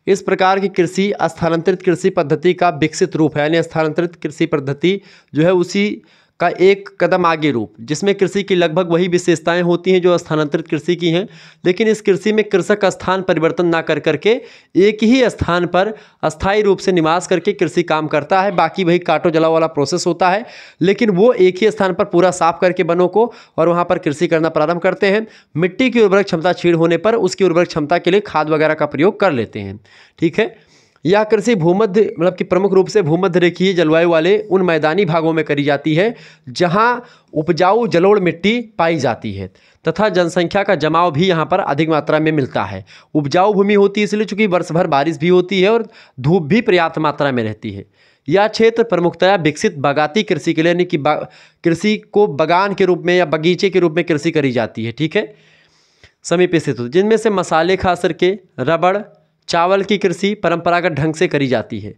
इस प्रकार की कृषि स्थानांतरित कृषि पद्धति का विकसित रूप है, यानी स्थानांतरित कृषि पद्धति जो है उसी का एक कदम आगे रूप, जिसमें कृषि की लगभग वही विशेषताएं होती हैं जो स्थानांतरित कृषि की हैं। लेकिन इस कृषि में कृषक स्थान परिवर्तन ना कर करके एक ही स्थान पर अस्थायी रूप से निवास करके कृषि काम करता है। बाकी वही काटो जलाओ वाला प्रोसेस होता है, लेकिन वो एक ही स्थान पर पूरा साफ करके वनों को और वहाँ पर कृषि करना प्रारंभ करते हैं। मिट्टी की उर्वरक क्षमता क्षीण होने पर उसकी उर्वरक क्षमता के लिए खाद वगैरह का प्रयोग कर लेते हैं। ठीक है। यह कृषि भूमध्य मतलब कि प्रमुख रूप से भूमध्य रेखीय जलवायु वाले उन मैदानी भागों में करी जाती है जहां उपजाऊ जलोढ़ मिट्टी पाई जाती है तथा जनसंख्या का जमाव भी यहां पर अधिक मात्रा में मिलता है। उपजाऊ भूमि होती है इसलिए चूंकि वर्ष भर बारिश भी होती है और धूप भी पर्याप्त मात्रा में रहती है। यह क्षेत्र प्रमुखतया विकसित बागाती कृषि के लिए यानी कि कृषि को बगान के रूप में या बगीचे के रूप में कृषि करी जाती है। ठीक है, समीप स्थित होती, जिनमें से मसाले खास करके रबड़, चावल की कृषि परंपरागत ढंग से करी जाती है।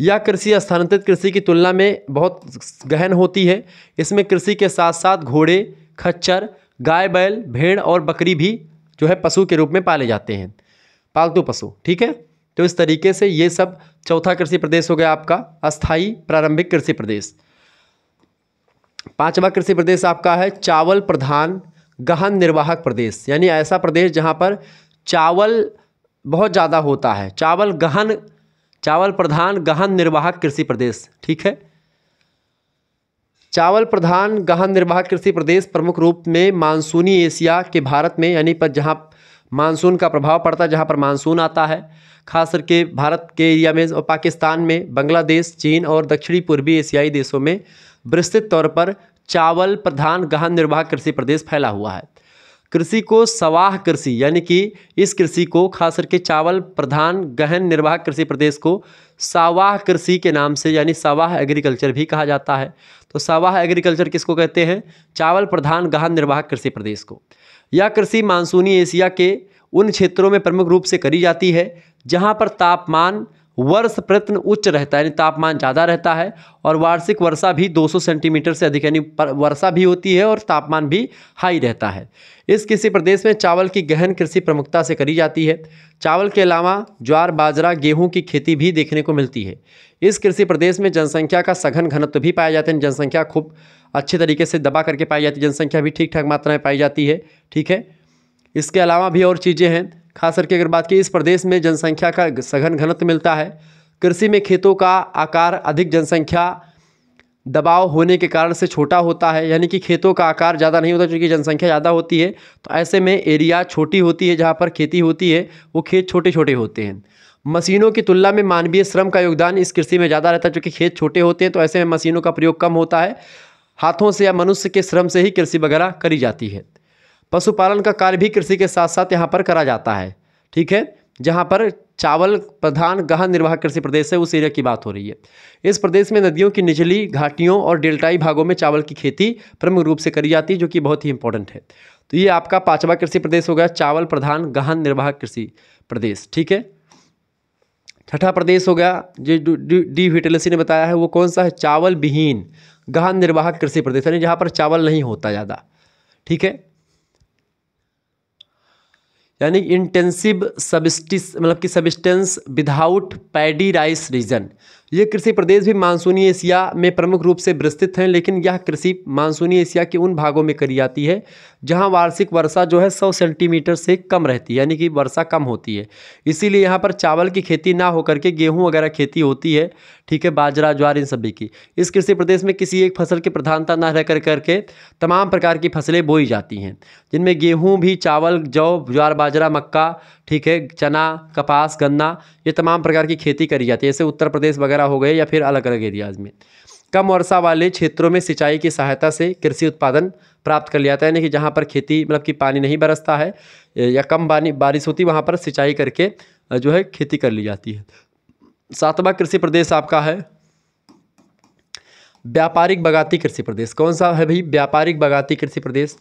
यह कृषि स्थानांतरित कृषि की तुलना में बहुत गहन होती है। इसमें कृषि के साथ साथ घोड़े, खच्चर, गाय, बैल, भेड़ और बकरी भी जो है पशु के रूप में पाले जाते हैं, पालतू पशु। ठीक है, तो इस तरीके से ये सब चौथा कृषि प्रदेश हो गया आपका अस्थायी प्रारंभिक कृषि प्रदेश। पांचवा कृषि प्रदेश आपका है चावल प्रधान गहन निर्वाहक प्रदेश, यानी ऐसा प्रदेश जहाँ पर चावल बहुत ज़्यादा होता है। चावल प्रधान गहन निर्वाहक कृषि प्रदेश। ठीक है, चावल प्रधान गहन निर्वाहक कृषि प्रदेश प्रमुख रूप में मानसूनी एशिया के भारत में, यानी पर जहाँ मानसून का प्रभाव पड़ता है, जहाँ पर मानसून आता है, खास करके भारत के एरिया में और पाकिस्तान में, बांग्लादेश, चीन और दक्षिणी पूर्वी एशियाई देशों में विस्तृत तौर पर चावल प्रधान गहन निर्वाहक कृषि प्रदेश फैला हुआ है। कृषि को सवाह कृषि यानी कि इस कृषि को खास करके चावल प्रधान गहन निर्वाहक कृषि प्रदेश को सावाह कृषि के नाम से यानी सावाह एग्रीकल्चर भी कहा जाता है। तो सावाह एग्रीकल्चर किसको कहते हैं? चावल प्रधान गहन निर्वाहक कृषि प्रदेश को। यह कृषि मानसूनी एशिया के उन क्षेत्रों में प्रमुख रूप से करी जाती है जहां पर तापमान वर्ष प्रयत्न उच्च रहता है, यानी तापमान ज़्यादा रहता है, और वार्षिक वर्षा भी 200 सेंटीमीटर से अधिक, यानी वर्षा भी होती है और तापमान भी हाई रहता है। इस कृषि प्रदेश में चावल की गहन कृषि प्रमुखता से करी जाती है। चावल के अलावा ज्वार, बाजरा, गेहूं की खेती भी देखने को मिलती है। इस कृषि प्रदेश में जनसंख्या का सघन घनत्व भी पाया जाता है, जनसंख्या खूब अच्छे तरीके से दबा करके पाई जाती है, जनसंख्या भी ठीक ठाक मात्रा में पाई जाती है। ठीक है, इसके अलावा भी और चीज़ें हैं, खास करके अगर बात की, इस प्रदेश में जनसंख्या का सघन घनत्व मिलता है। कृषि में खेतों का आकार अधिक जनसंख्या दबाव होने के कारण से छोटा होता है, यानी कि खेतों का आकार ज़्यादा नहीं होता क्योंकि जनसंख्या ज़्यादा होती है, तो ऐसे में एरिया छोटी होती है, जहाँ पर खेती होती है वो खेत छोटे छोटे होते हैं। मशीनों की तुलना में मानवीय श्रम का योगदान इस कृषि में ज़्यादा रहता है, क्योंकि खेत छोटे होते हैं तो ऐसे में मशीनों का प्रयोग कम होता है, हाथों से या मनुष्य के श्रम से ही कृषि वगैरह करी जाती है। पशुपालन का कार्य भी कृषि के साथ साथ यहाँ पर करा जाता है। ठीक है, जहाँ पर चावल प्रधान गहन निर्वाह कृषि प्रदेश है, उस एरिया की बात हो रही है। इस प्रदेश में नदियों की निचली घाटियों और डेल्टाई भागों में चावल की खेती प्रमुख रूप से करी जाती है, जो कि बहुत ही इंपॉर्टेंट है। तो ये आपका 5वां कृषि प्रदेश हो गया, चावल प्रधान गहन निर्वाह कृषि प्रदेश। ठीक है, 6ठा प्रदेश हो गया, जो डी विटेलसी ने बताया है, वो कौन सा है? चावल विहीन गहन निर्वाह कृषि प्रदेश, यानी जहाँ पर चावल नहीं होता ज़्यादा। ठीक है, यानी intensive subsistence without paddy rice region. ये कृषि प्रदेश भी मानसूनी एशिया में प्रमुख रूप से विस्तृत हैं, लेकिन यह कृषि मानसूनी एशिया के उन भागों में करी जाती है जहां वार्षिक वर्षा जो है 100 सेंटीमीटर से कम रहती है, यानी कि वर्षा कम होती है। इसीलिए यहाँ पर चावल की खेती ना होकर के गेहूँ वगैरह खेती होती है। ठीक है, बाजरा, ज्वार, इन सभी की। इस कृषि प्रदेश में किसी एक फसल की प्रधानता न रह करके तमाम प्रकार की फसलें बोई जाती हैं, जिनमें गेहूँ भी, चावल, जौ, ज्वार, बाजरा, मक्का, ठीक है, चना, कपास, गन्ना, ये तमाम प्रकार की खेती करी जाती है। जैसे उत्तर प्रदेश वगैरह हो गए या फिर अलग अलग एरियाज़ में। कम वर्षा वाले क्षेत्रों में सिंचाई की सहायता से कृषि उत्पादन प्राप्त कर लिया जाता है, यानी कि जहाँ पर खेती कि पानी नहीं बरसता है या कम बारिश होती, वहाँ पर सिंचाई करके जो है खेती कर ली जाती है। 7वां कृषि प्रदेश आपका है व्यापारिक बगाती कृषि प्रदेश। कौन सा है भाई? व्यापारिक बगाती कृषि प्रदेश।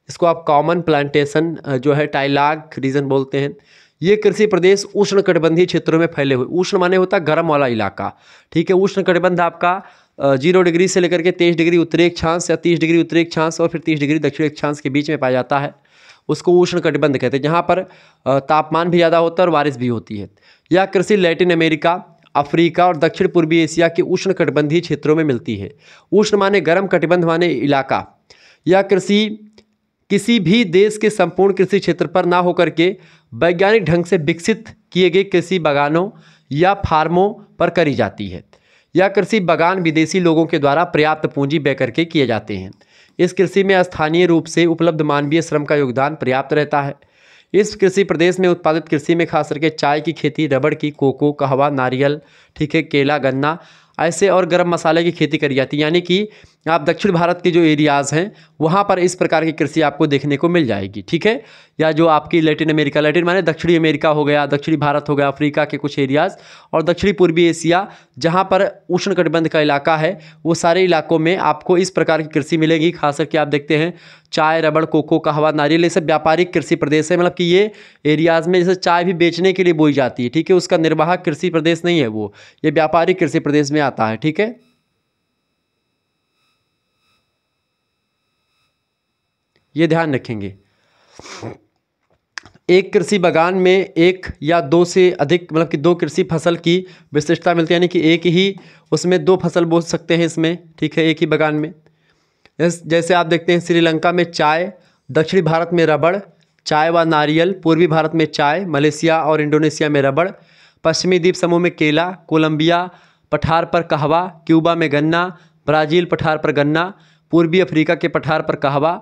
इसको आप कॉमन प्लांटेशन जो है टाइलाग रीजन बोलते हैं। ये कृषि प्रदेश उष्णकटिबंधीय क्षेत्रों में फैले हुए, उष्ण माने होता है गर्म वाला इलाका। ठीक है, उष्णकटिबंध आपका 0 डिग्री से लेकर के 23 डिग्री उत्तरी अक्षांश या 30 डिग्री उत्तरी अक्षांश और फिर 30 डिग्री दक्षिणी अक्षांश के बीच में पाया जाता है, उसको उष्णकटिबंध कहते हैं, जहाँ पर तापमान भी ज़्यादा होता है और बारिश भी होती है। यह कृषि लैटिन अमेरिका, अफ्रीका और दक्षिण पूर्वी एशिया के उष्णकटिबंधीय क्षेत्रों में मिलती है। उष्ण माने गर्म, कटिबंध माने इलाका। यह कृषि किसी भी देश के संपूर्ण कृषि क्षेत्र पर ना होकर के वैज्ञानिक ढंग से विकसित किए गए कृषि बागानों या फार्मों पर करी जाती है। यह कृषि बागान विदेशी लोगों के द्वारा पर्याप्त पूंजी व्यय करके किए जाते हैं। इस कृषि में स्थानीय रूप से उपलब्ध मानवीय श्रम का योगदान पर्याप्त रहता है। इस कृषि प्रदेश में उत्पादित कृषि में खास करके चाय की खेती, रबड़ की, कोको, कहवा, नारियल, ठीक है, केला, गन्ना ऐसे और गर्म मसाले की खेती करी जाती है। यानी कि आप दक्षिण भारत के जो एरियाज़ हैं वहाँ पर इस प्रकार की कृषि आपको देखने को मिल जाएगी। ठीक है, या जो आपकी लैटिन अमेरिका, लैटिन माने दक्षिणी अमेरिका हो गया, दक्षिणी भारत हो गया, अफ्रीका के कुछ एरियाज़ और दक्षिणी पूर्वी एशिया जहाँ पर उष्णकटिबंध का इलाका है, वो सारे इलाकों में आपको इस प्रकार की कृषि मिलेगी। खास करके आप देखते हैं चाय, रबड़, कोको, कहवा, नारियल, ये सब व्यापारिक कृषि प्रदेश है। कि ये एरियाज़ में जैसे चाय भी बेचने के लिए बोई जाती है, ठीक है, उसका निर्वाहक कृषि प्रदेश नहीं है वो, ये व्यापारिक कृषि प्रदेश में आता है। ठीक है, ये ध्यान रखेंगे। एक कृषि बागान में एक या दो से अधिक कि 2 कृषि फसल की विशिष्टता मिलती है, यानी कि एक ही उसमें 2 फसल बो सकते हैं इसमें। ठीक है, एक ही बागान में। जैसे आप देखते हैं श्रीलंका में चाय, दक्षिणी भारत में रबड़, चाय व नारियल, पूर्वी भारत में चाय, मलेशिया और इंडोनेशिया में रबड़, पश्चिमी द्वीप समूह में केला, कोलंबिया पठार पर कहवा, क्यूबा में गन्ना, ब्राज़ील पठार पर गन्ना, पूर्वी अफ्रीका के पठार पर कहवा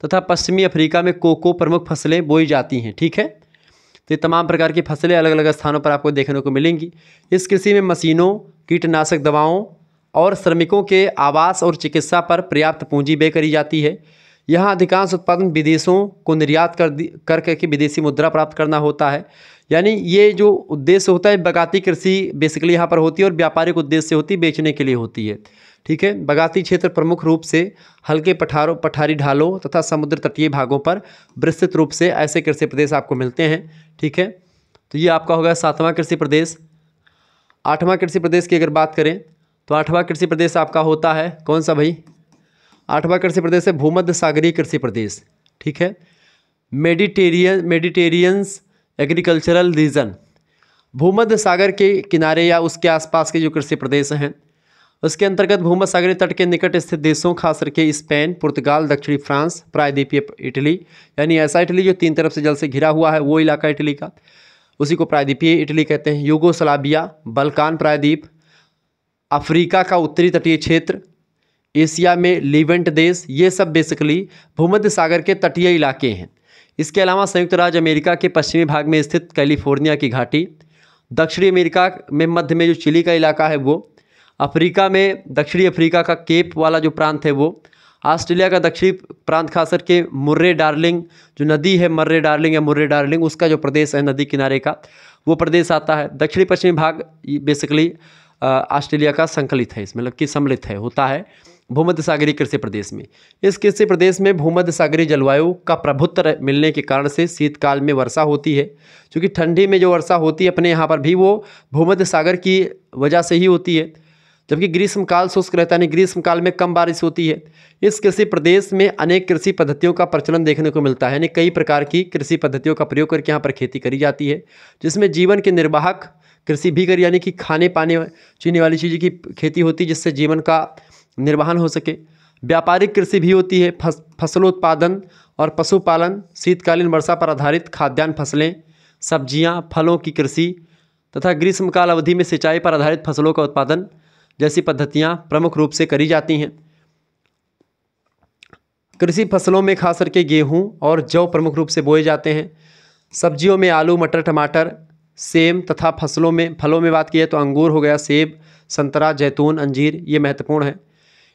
तथा पश्चिमी अफ्रीका में कोको प्रमुख फसलें बोई जाती हैं। ठीक है, तो ये तमाम प्रकार की फसलें अलग अलग स्थानों पर आपको देखने को मिलेंगी। इस कृषि में मशीनों, कीटनाशक दवाओं और श्रमिकों के आवास और चिकित्सा पर पर्याप्त पूंजी व्यय करी जाती है। यहाँ अधिकांश उत्पादन विदेशों को निर्यात कर करके विदेशी मुद्रा प्राप्त करना होता है। यानी ये जो उद्देश्य होता है, बगाती कृषि बेसिकली यहाँ पर होती है और व्यापारिक उद्देश्य से होती है, बेचने के लिए होती है। ठीक है, बगाती क्षेत्र प्रमुख रूप से हल्के पठारी ढालों तथा समुद्र तटीय भागों पर विस्तृत रूप से ऐसे कृषि प्रदेश आपको मिलते हैं। ठीक है, तो ये आपका होगा 7वां कृषि प्रदेश। 8वां कृषि प्रदेश की अगर बात करें तो 8वां कृषि प्रदेश आपका होता है कौन सा भाई? 8वां कृषि प्रदेश है भूमध्य सागरीय कृषि प्रदेश। ठीक है, मेडिटेरियंस एग्रीकल्चरल रीजन। भूमध्य सागर के किनारे या उसके आसपास के जो कृषि प्रदेश हैं उसके अंतर्गत भूमध्य सागरीय तट के निकट स्थित देशों खास करके स्पेन, पुर्तगाल, दक्षिणी फ्रांस, प्रायद्वीपीय इटली, यानी ऐसा इटली जो 3 तरफ से जल से घिरा हुआ है वो इलाका इटली का, उसी को प्रायद्वीपीय इटली कहते हैं। यूगोस्लाविया, बल्कान प्रायद्वीप, अफ्रीका का उत्तरी तटीय क्षेत्र, एशिया में लीवेंट देश, ये सब बेसिकली भूमध्य सागर के तटीय इलाके हैं। इसके अलावा संयुक्त राज्य अमेरिका के पश्चिमी भाग में स्थित कैलिफोर्निया की घाटी, दक्षिणी अमेरिका में मध्य में जो चिली का इलाका है वो, अफ्रीका में दक्षिणी अफ्रीका का केप वाला जो प्रांत है वो, ऑस्ट्रेलिया का दक्षिणी प्रांत खास करके मुर्रे डार्लिंग जो नदी है, मर्रे डार्लिंग या मुर्रे डार्लिंग, उसका जो प्रदेश है नदी किनारे का वो प्रदेश आता है। दक्षिणी पश्चिमी भाग बेसिकली ऑस्ट्रेलिया का संकलित है, इसमें मतलब कि सम्मिलित है होता है भूमध्य सागरीय कृषि प्रदेश में। इस कृषि प्रदेश में भूमध्य सागरीय जलवायु का प्रभुत्व मिलने के कारण से शीतकाल में वर्षा होती है, क्योंकि ठंडी में जो वर्षा होती है अपने यहाँ पर भी वो भूमध्य सागर की वजह से ही होती है, जबकि ग्रीष्मकाल शुष्क रहता है, यानी ग्रीष्मकाल में कम बारिश होती है। इस कृषि प्रदेश में अनेक कृषि पद्धतियों का प्रचलन देखने को मिलता है, यानी कई प्रकार की कृषि पद्धतियों का प्रयोग करके यहाँ पर खेती करी जाती है, जिसमें जीवन के निर्वाहक कृषि भी करी, यानी कि खाने पाने पीने वाली चीज़ की खेती होती है जिससे जीवन का निर्वहन हो सके। व्यापारिक कृषि भी होती है, फसलोत्पादन और पशुपालन, शीतकालीन वर्षा पर आधारित खाद्यान्न फसलें, सब्जियां, फलों की कृषि तथा ग्रीष्मकाल अवधि में सिंचाई पर आधारित फसलों का उत्पादन जैसी पद्धतियां प्रमुख रूप से करी जाती हैं। कृषि फसलों में खास करके गेहूं और जौ प्रमुख रूप से बोए जाते हैं। सब्जियों में आलू, मटर, टमाटर, सेम तथा फलों में बात की है तो अंगूर हो गया, सेब, संतरा, जैतून, अंजीर, ये महत्वपूर्ण है।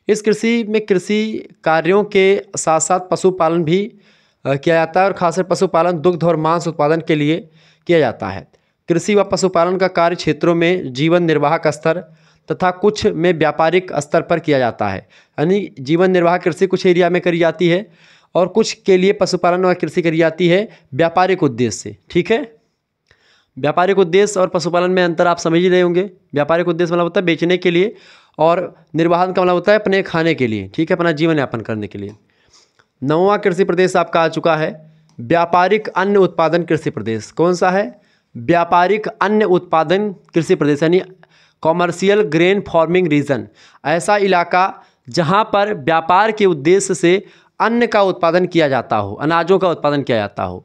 इस कृषि में कृषि कार्यों के साथ साथ पशुपालन भी किया जाता है और खासकर पशुपालन दुग्ध और मांस उत्पादन के लिए किया जाता है। कृषि व पशुपालन का कार्य क्षेत्रों में जीवन निर्वाह का स्तर तथा कुछ में व्यापारिक स्तर पर किया जाता है, यानी जीवन निर्वाह कृषि कुछ एरिया में करी जाती है और कुछ के लिए पशुपालन व कृषि करी जाती है व्यापारिक उद्देश्य से। ठीक है, व्यापारिक उद्देश्य और पशुपालन में अंतर आप समझ ही रहे होंगे। व्यापारिक उद्देश्य मतलब होता है बेचने के लिए और निर्वाहन का मतलब होता है अपने खाने के लिए, ठीक है, अपना जीवन यापन करने के लिए। 9वां कृषि प्रदेश आपका आ चुका है व्यापारिक अन्न उत्पादन कृषि प्रदेश। कौन सा है? व्यापारिक अन्न उत्पादन कृषि प्रदेश, यानी कॉमर्शियल ग्रेन फार्मिंग रीजन। ऐसा इलाका जहां पर व्यापार के उद्देश्य से अन्न का उत्पादन किया जाता हो, अनाजों का उत्पादन किया जाता हो।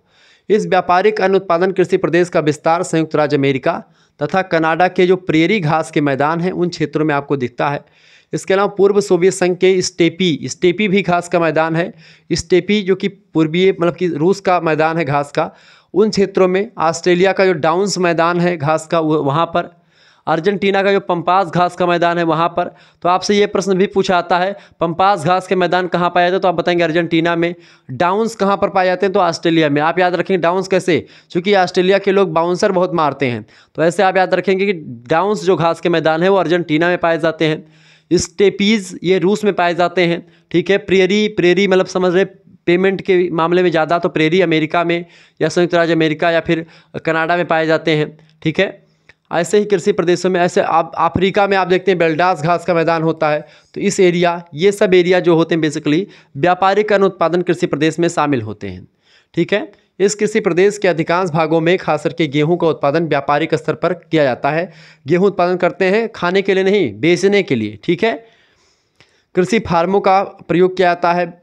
इस व्यापारिक अन्न उत्पादन कृषि प्रदेश का विस्तार संयुक्त राज्य अमेरिका तथा कनाडा के जो प्रेरी घास के मैदान हैं उन क्षेत्रों में आपको दिखता है। इसके अलावा पूर्व सोवियत संघ के स्टेपी भी घास का मैदान है। स्टेपी जो कि पूर्वीय मतलब कि रूस का मैदान है घास का, उन क्षेत्रों में। ऑस्ट्रेलिया का जो डाउन्स मैदान है घास का वहाँ पर। अर्जेंटीना का जो पंपास घास का मैदान है वहाँ पर। तो आपसे ये प्रश्न भी पूछा आता है पंपास घास के मैदान कहाँ पाए जाते हैं, तो आप बताएंगे अर्जेंटीना में। डाउन्स कहाँ पर पाए जाते हैं, तो ऑस्ट्रेलिया में। आप याद रखेंगे डाउन्स कैसे, क्योंकि ऑस्ट्रेलिया के लोग बाउंसर बहुत मारते हैं, तो ऐसे आप याद रखेंगे कि डाउन्स जो घास के मैदान है वो अर्जेंटीना में पाए जाते हैं। स्टेपीज़ ये रूस में पाए जाते हैं, ठीक है। प्रेरी मतलब समझ रहे पेमेंट के मामले में ज़्यादा, तो प्रेरी अमेरिका में या संयुक्त राज्य अमेरिका या फिर कनाडा में पाए जाते हैं, ठीक है। ऐसे ही कृषि प्रदेशों में, ऐसे आप अफ्रीका में आप देखते हैं बेल्डास घास का मैदान होता है। तो इस एरिया, ये सब एरिया जो होते हैं बेसिकली व्यापारिक अन्न उत्पादन कृषि प्रदेश में शामिल होते हैं, ठीक है। इस कृषि प्रदेश के अधिकांश भागों में खास करके गेहूं का उत्पादन व्यापारिक स्तर पर किया जाता है। गेहूं उत्पादन करते हैं खाने के लिए नहीं, बेचने के लिए, ठीक है। कृषि फार्मों का प्रयोग किया जाता है।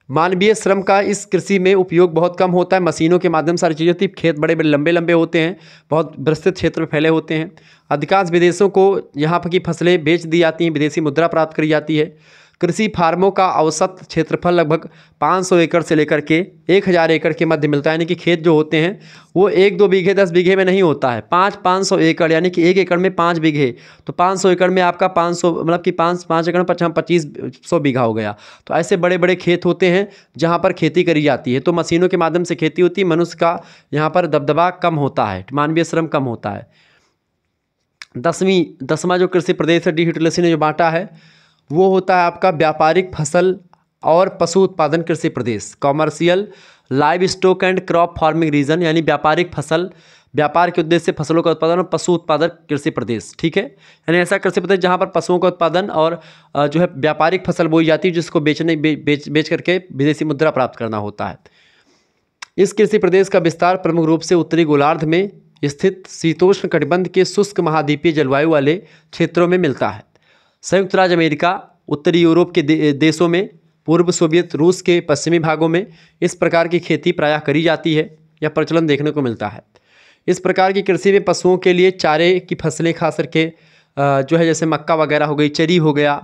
मानवीय श्रम का इस कृषि में उपयोग बहुत कम होता है। मशीनों के माध्यम सारी चीज़ें होती है। खेत बड़े बड़े लंबे लंबे होते हैं, बहुत विस्तृत क्षेत्र में फैले होते हैं। अधिकांश विदेशों को यहाँ पर की फसलें बेच दी जाती हैं, विदेशी मुद्रा प्राप्त करी जाती है। कृषि फार्मों का औसत क्षेत्रफल लगभग 500 एकड़ से लेकर के 1000 एकड़ के मध्य मिलता है। यानी कि खेत जो होते हैं वो 1-2 बीघे 10 बीघे में नहीं होता है, 500 एकड़, यानी कि 1 एकड़ में 5 बीघे। तो 500 एकड़ में आपका 500 मतलब कि 5 एकड़ में 2500 बीघा हो गया। तो ऐसे बड़े बड़े खेत होते हैं जहाँ पर खेती करी जाती है। तो मशीनों के माध्यम से खेती होती है। मनुष्य का यहाँ पर दबदबा कम होता है, मानवीय श्रम कम होता है। 10वां जो कृषि प्रदेश है डी ह्यूटलेसी ने जो बांटा है वो होता है आपका व्यापारिक फसल और पशु उत्पादन कृषि प्रदेश, commercial livestock and crop farming region यानी व्यापारिक फसल, व्यापार के उद्देश्य से फसलों का उत्पादन और पशु उत्पादक कृषि प्रदेश, ठीक है। यानी ऐसा कृषि प्रदेश जहाँ पर पशुओं का उत्पादन और जो है व्यापारिक फसल बोई जाती है जिसको बेच करके विदेशी मुद्रा प्राप्त करना होता है। इस कृषि प्रदेश का विस्तार प्रमुख रूप से उत्तरी गोलार्ध में स्थित शीतोष्ण कटिबंध के शुष्क महाद्वीपीय जलवायु वाले क्षेत्रों में मिलता है। संयुक्त राज्य अमेरिका, उत्तरी यूरोप के देशों में, पूर्व सोवियत रूस के पश्चिमी भागों में इस प्रकार की खेती प्रायः करी जाती है या प्रचलन देखने को मिलता है। इस प्रकार की कृषि में पशुओं के लिए चारे की फसलें खास करके जो है जैसे मक्का वगैरह हो गई, चरी हो गया,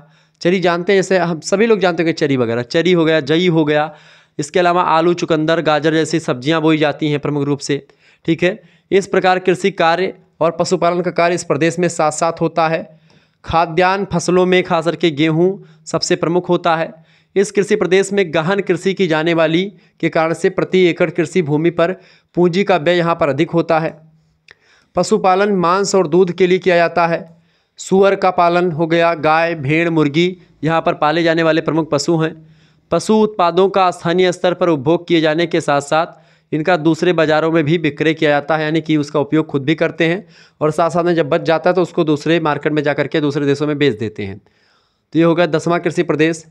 चरी जानते हैं, जैसे हम सभी लोग जानते हैं कि चरी वगैरह, चरी हो गया, जई हो गया। इसके अलावा आलू, चुकंदर, गाजर जैसी सब्जियां बोई जाती हैं प्रमुख रूप से, ठीक है। इस प्रकार कृषि कार्य और पशुपालन का कार्य इस प्रदेश में साथ साथ होता है। खाद्यान्न फसलों में खास करके गेहूँ सबसे प्रमुख होता है। इस कृषि प्रदेश में गहन कृषि की जाने वाली के कारण से प्रति एकड़ कृषि भूमि पर पूंजी का व्यय यहाँ पर अधिक होता है। पशुपालन मांस और दूध के लिए किया जाता है। सूअर का पालन हो गया, गाय, भेड़, मुर्गी यहाँ पर पाले जाने वाले प्रमुख पशु हैं। पशु उत्पादों का स्थानीय स्तर पर उपभोग किए जाने के साथ साथ इनका दूसरे बाज़ारों में भी विक्रय किया जाता है, यानी कि उसका उपयोग खुद भी करते हैं और साथ साथ में जब बच जाता है तो उसको दूसरे मार्केट में जाकर के दूसरे देशों में बेच देते हैं। तो ये हो गया 10वां कृषि प्रदेश।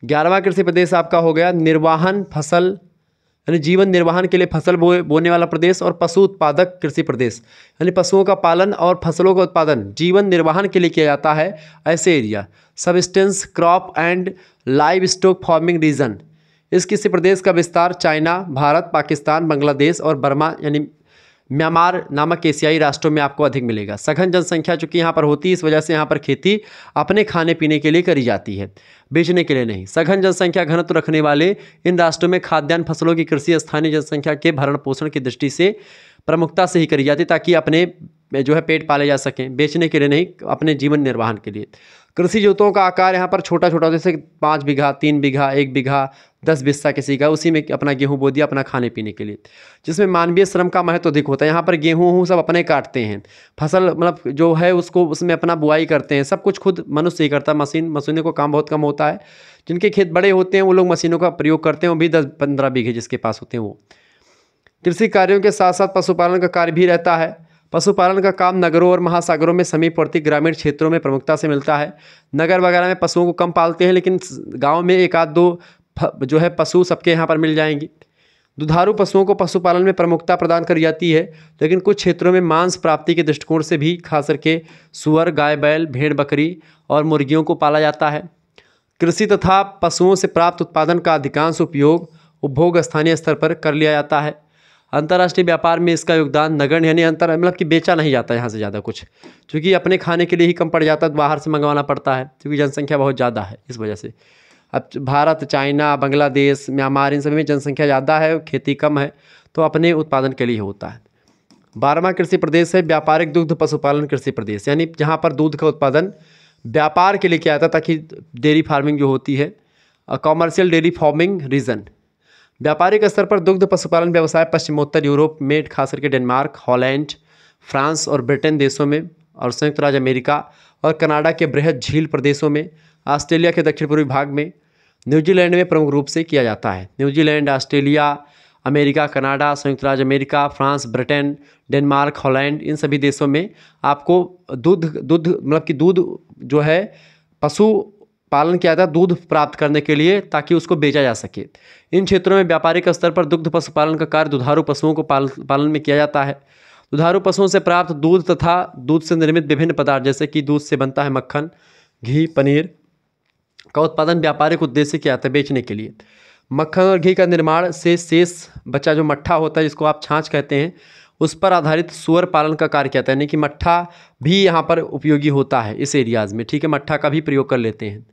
11वां कृषि प्रदेश आपका हो गया निर्वाहन फसल यानी जीवन निर्वाहन के लिए फसल बोने वाला प्रदेश और पशु उत्पादक कृषि प्रदेश, यानी पशुओं का पालन और फसलों का उत्पादन जीवन निर्वाहन के लिए किया जाता है ऐसे area. Subsistence crop and livestock farming region. इस कृषि प्रदेश का विस्तार चाइना, भारत, पाकिस्तान, बांग्लादेश और बर्मा यानी म्यांमार नामक एशियाई राष्ट्रों में आपको अधिक मिलेगा। सघन जनसंख्या चूँकि यहाँ पर होती है, इस वजह से यहाँ पर खेती अपने खाने पीने के लिए करी जाती है, बेचने के लिए नहीं। सघन जनसंख्या घनत्व रखने वाले इन राष्ट्रों में खाद्यान्न फसलों की कृषि स्थानीय जनसंख्या के भरण पोषण की दृष्टि से प्रमुखता से ही करी जाती है ताकि अपने जो है पेट पाले जा सकें, बेचने के लिए नहीं, अपने जीवन निर्वाहन के लिए। कृषि जोतों का आकार यहाँ पर छोटा छोटा, जैसे 5 बीघा, 3 बीघा, 1 बीघा, 10 बिस्सा किसी का, उसी में अपना गेहूँ बो दिया अपना खाने पीने के लिए, जिसमें मानवीय श्रम का महत्व अधिक होता है। यहाँ पर गेहूँ सब अपने काटते हैं, फसल मतलब जो है उसको उसमें अपना बुआई करते हैं, सब कुछ खुद मनुष्य ही करता है। मशीनों को काम बहुत कम होता है। जिनके खेत बड़े होते हैं वो लोग मशीनों का प्रयोग करते हैं, वो भी 10-15 बीघे जिसके पास होते हैं वो। कृषि कार्यों के साथ साथ पशुपालन का कार्य भी रहता है। पशुपालन का काम नगरों और महासागरों में समीपवर्ती ग्रामीण क्षेत्रों में प्रमुखता से मिलता है। नगर वगैरह में पशुओं को कम पालते हैं, लेकिन गांव में 1-2 जो है पशु सबके यहाँ पर मिल जाएंगी। दुधारू पशुओं को पशुपालन में प्रमुखता प्रदान करी जाती है, लेकिन कुछ क्षेत्रों में मांस प्राप्ति के दृष्टिकोण से भी खास करके सूअर, गाय, बैल, भेड़, बकरी और मुर्गियों को पाला जाता है। कृषि तथा पशुओं से प्राप्त उत्पादन का अधिकांश उपभोग स्थानीय स्तर पर कर लिया जाता है। अंतर्राष्ट्रीय व्यापार में इसका योगदान नगण्य, यानी मतलब कि बेचा नहीं जाता यहाँ से ज़्यादा कुछ, क्योंकि अपने खाने के लिए ही कम पड़ जाता है, बाहर से मंगवाना पड़ता है क्योंकि जनसंख्या बहुत ज़्यादा है इस वजह से। अब भारत, चाइना, बांग्लादेश, म्यांमार इन सभी में जनसंख्या ज़्यादा है, खेती कम है, तो अपने उत्पादन के लिए होता है। 12वां कृषि प्रदेश है व्यापारिक दुग्ध पशुपालन कृषि प्रदेश, यानी जहाँ पर दूध का उत्पादन व्यापार के लिए किया जाता है ताकि डेयरी फार्मिंग जो होती है, कॉमर्शियल डेयरी फार्मिंग रीजन। व्यापारिक स्तर पर दुग्ध पशुपालन व्यवसाय पश्चिमोत्तर यूरोप में खास करके डेनमार्क, हॉलैंड, फ्रांस और ब्रिटेन देशों में और संयुक्त राज्य अमेरिका और कनाडा के बृहद झील प्रदेशों में, ऑस्ट्रेलिया के दक्षिण पूर्वी भाग में, न्यूजीलैंड में प्रमुख रूप से किया जाता है। न्यूजीलैंड, ऑस्ट्रेलिया, अमेरिका, कनाडा, संयुक्त राज्य America, France, Britain, Denmark, Holland इन सभी देशों में आपको दूध मतलब कि दूध जो है पशु पालन किया जाता है दूध प्राप्त करने के लिए ताकि उसको बेचा जा सके। इन क्षेत्रों में व्यापारिक स्तर पर दुग्ध पशुपालन का कार्य दुधारू पशुओं को पालन में किया जाता है। दुधारू पशुओं से प्राप्त दूध तथा दूध से निर्मित विभिन्न पदार्थ जैसे कि दूध से बनता है मक्खन, घी, पनीर का उत्पादन व्यापारिक उद्देश्य से किया जाता है बेचने के लिए। मक्खन और घी का निर्माण से शेष बचा जो मट्ठा होता है जिसको आप छाछ कहते हैं, उस पर आधारित सूअर पालन का कार्य किया जाता है, यानी कि मट्ठा भी यहाँ पर उपयोगी होता है इस एरियाज़ में, ठीक है, मट्ठा का भी प्रयोग कर लेते हैं।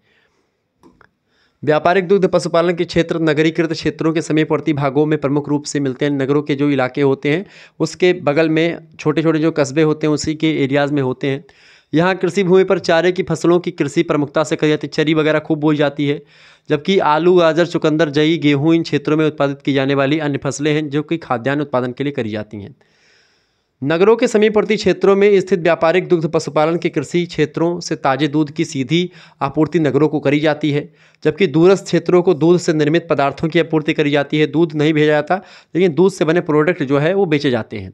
व्यापारिक दुग्ध पशुपालन के क्षेत्र नगरीकृत क्षेत्रों के समीपवर्ती भागों में प्रमुख रूप से मिलते हैं। नगरों के जो इलाके होते हैं उसके बगल में छोटे छोटे जो कस्बे होते हैं उसी के एरियाज़ में होते हैं। यहाँ कृषि भूमि पर चारे की फसलों की कृषि प्रमुखता से करी जाती है, चरी वगैरह खूब बोई जाती है, जबकि आलू, गाजर, चुकंदर, जई, गेहूँ इन क्षेत्रों में उत्पादित की जाने वाली अन्य फसलें हैं जो कि खाद्यान्न उत्पादन के लिए करी जाती हैं। नगरों के समीपवर्ती क्षेत्रों में स्थित व्यापारिक दुग्ध पशुपालन के कृषि क्षेत्रों से ताजे दूध की सीधी आपूर्ति नगरों को करी जाती है, जबकि दूरस्थ क्षेत्रों को दूध से निर्मित पदार्थों की आपूर्ति करी जाती है। दूध नहीं भेजा जाता, लेकिन दूध से बने प्रोडक्ट जो है वो बेचे जाते हैं।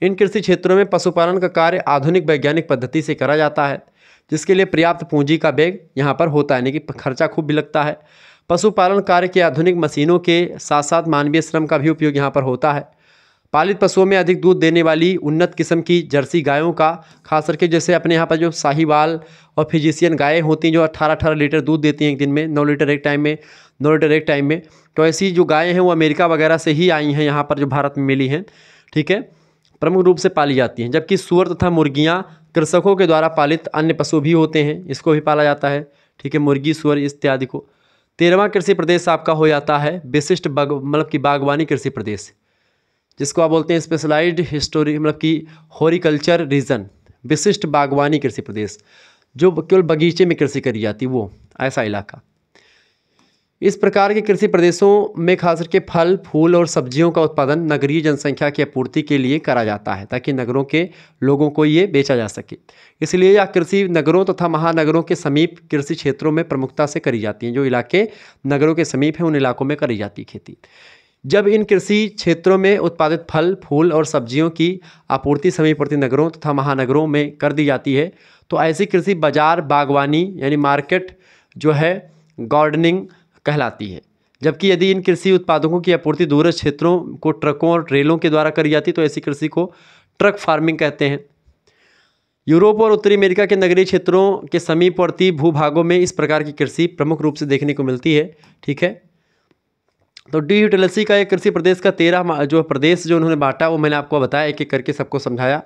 इन कृषि क्षेत्रों में पशुपालन का कार्य आधुनिक वैज्ञानिक पद्धति से करा जाता है, जिसके लिए पर्याप्त पूंजी का बैग यहाँ पर होता है, यानी कि खर्चा खूब भी लगता है। पशुपालन कार्य के आधुनिक मशीनों के साथ साथ मानवीय श्रम का भी उपयोग यहाँ पर होता है। पालित पशुओं में अधिक दूध देने वाली उन्नत किस्म की जर्सी गायों का, खास करके जैसे अपने यहाँ पर जो साहीवाल और फिजिशियन गायें होती हैं जो 18-18 लीटर दूध देती हैं एक दिन में, 9 लीटर एक टाइम में, 9 लीटर एक टाइम में, तो ऐसी जो गायें हैं वो अमेरिका वगैरह से ही आई हैं, यहाँ पर जो भारत में मिली हैं, ठीक है, प्रमुख रूप से पाली जाती हैं। जबकि सूअर तथा मुर्गियाँ कृषकों के द्वारा पालित अन्य पशु भी होते हैं, इसको भी पाला जाता है, ठीक है, मुर्गी सूअर इत्यादि को। 13वां कृषि प्रदेश आपका हो जाता है विशिष्ट मतलब कि बागवानी कृषि प्रदेश, जिसको आप बोलते हैं स्पेशलाइज्ड हिस्टोरी मतलब कि हॉर्टिकल्चर रीजन, विशिष्ट बागवानी कृषि प्रदेश, जो केवल बगीचे में कृषि करी जाती वो ऐसा इलाका। इस प्रकार के कृषि प्रदेशों में खास करके फल फूल और सब्जियों का उत्पादन नगरीय जनसंख्या की आपूर्ति के लिए करा जाता है, ताकि नगरों के लोगों को ये बेचा जा सके। इसलिए यह कृषि नगरों तथा महानगरों के समीप कृषि क्षेत्रों में प्रमुखता से करी जाती हैं। जो इलाके नगरों के समीप हैं उन इलाकों में करी जाती है खेती। जब इन कृषि क्षेत्रों में उत्पादित फल फूल और सब्जियों की आपूर्ति समीपवर्ती नगरों तथा महानगरों में कर दी जाती है, तो ऐसी कृषि बाजार बागवानी यानी मार्केट जो है गार्डनिंग कहलाती है। जबकि यदि इन कृषि उत्पादकों की आपूर्ति दूरस्थ क्षेत्रों को ट्रकों और ट्रेलों के द्वारा करी जाती है, तो ऐसी कृषि को ट्रक फार्मिंग कहते हैं। यूरोप और उत्तरी अमेरिका के नगरीय क्षेत्रों के समीपवर्ती भूभागों में इस प्रकार की कृषि प्रमुख रूप से देखने को मिलती है, ठीक है। तो डी यूटिलिटी का एक कृषि प्रदेश का 13 जो प्रदेश जो उन्होंने बांटा वो मैंने आपको बताया, एक एक करके सबको समझाया।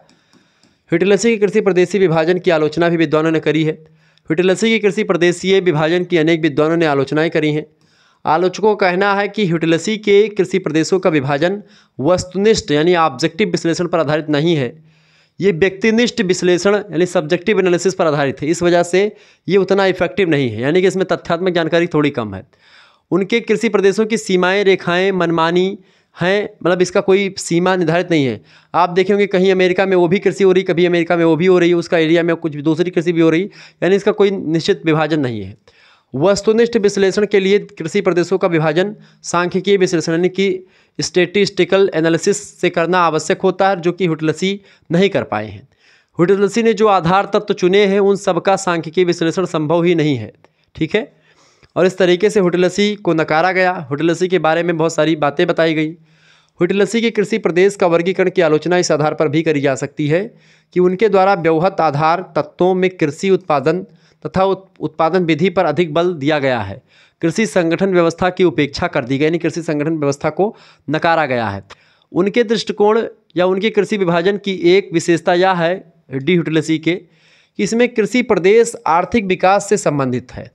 यूटिलिटी के कृषि प्रदेशीय विभाजन की आलोचना भी विद्वानों ने करी है। यूटिलिटी के कृषि प्रदेशीय विभाजन की अनेक विद्वानों ने आलोचनाएं करी हैं। आलोचकों का कहना है कि यूटिलिटी के कृषि प्रदेशों का विभाजन वस्तुनिष्ठ यानी ऑब्जेक्टिव विश्लेषण पर आधारित नहीं है, ये व्यक्तिनिष्ठ विश्लेषण यानी सब्जेक्टिव एनालिसिस पर आधारित है। इस वजह से ये उतना इफेक्टिव नहीं है, यानी कि इसमें तथ्यात्मक जानकारी थोड़ी कम है। उनके कृषि प्रदेशों की सीमाएं रेखाएं मनमानी हैं, मतलब इसका कोई सीमा निर्धारित नहीं है। आप देखेंगे कहीं अमेरिका में वो भी कृषि हो रही, कभी अमेरिका में वो भी हो रही है, उसका एरिया में कुछ दूसरी कृषि भी हो रही, यानी इसका कोई निश्चित विभाजन नहीं है। वस्तुनिष्ठ विश्लेषण के लिए कृषि प्रदेशों का विभाजन सांख्यिकीय विश्लेषण यानी कि स्टैटिस्टिकल एनालिसिस से करना आवश्यक होता है, जो कि यूटिलिटी नहीं कर पाए हैं। यूटिलिटी ने जो आधार तत्व चुने हैं उन सबका सांख्यिकीय विश्लेषण संभव ही नहीं है, ठीक है। और इस तरीके से यूटिलिटी को नकारा गया। यूटिलिटी के बारे में बहुत सारी बातें बताई गई। यूटिलिटी के कृषि प्रदेश का वर्गीकरण की आलोचना इस आधार पर भी करी जा सकती है कि उनके द्वारा व्यवहत आधार तत्वों में कृषि उत्पादन तथा उत्पादन विधि पर अधिक बल दिया गया है। कृषि संगठन व्यवस्था की उपेक्षा कर दी गई, यानी कृषि संगठन व्यवस्था को नकारा गया है। उनके दृष्टिकोण या उनके कृषि विभाजन की एक विशेषता यह है डी यूटिलिटी के कि इसमें कृषि प्रदेश आर्थिक विकास से संबंधित है।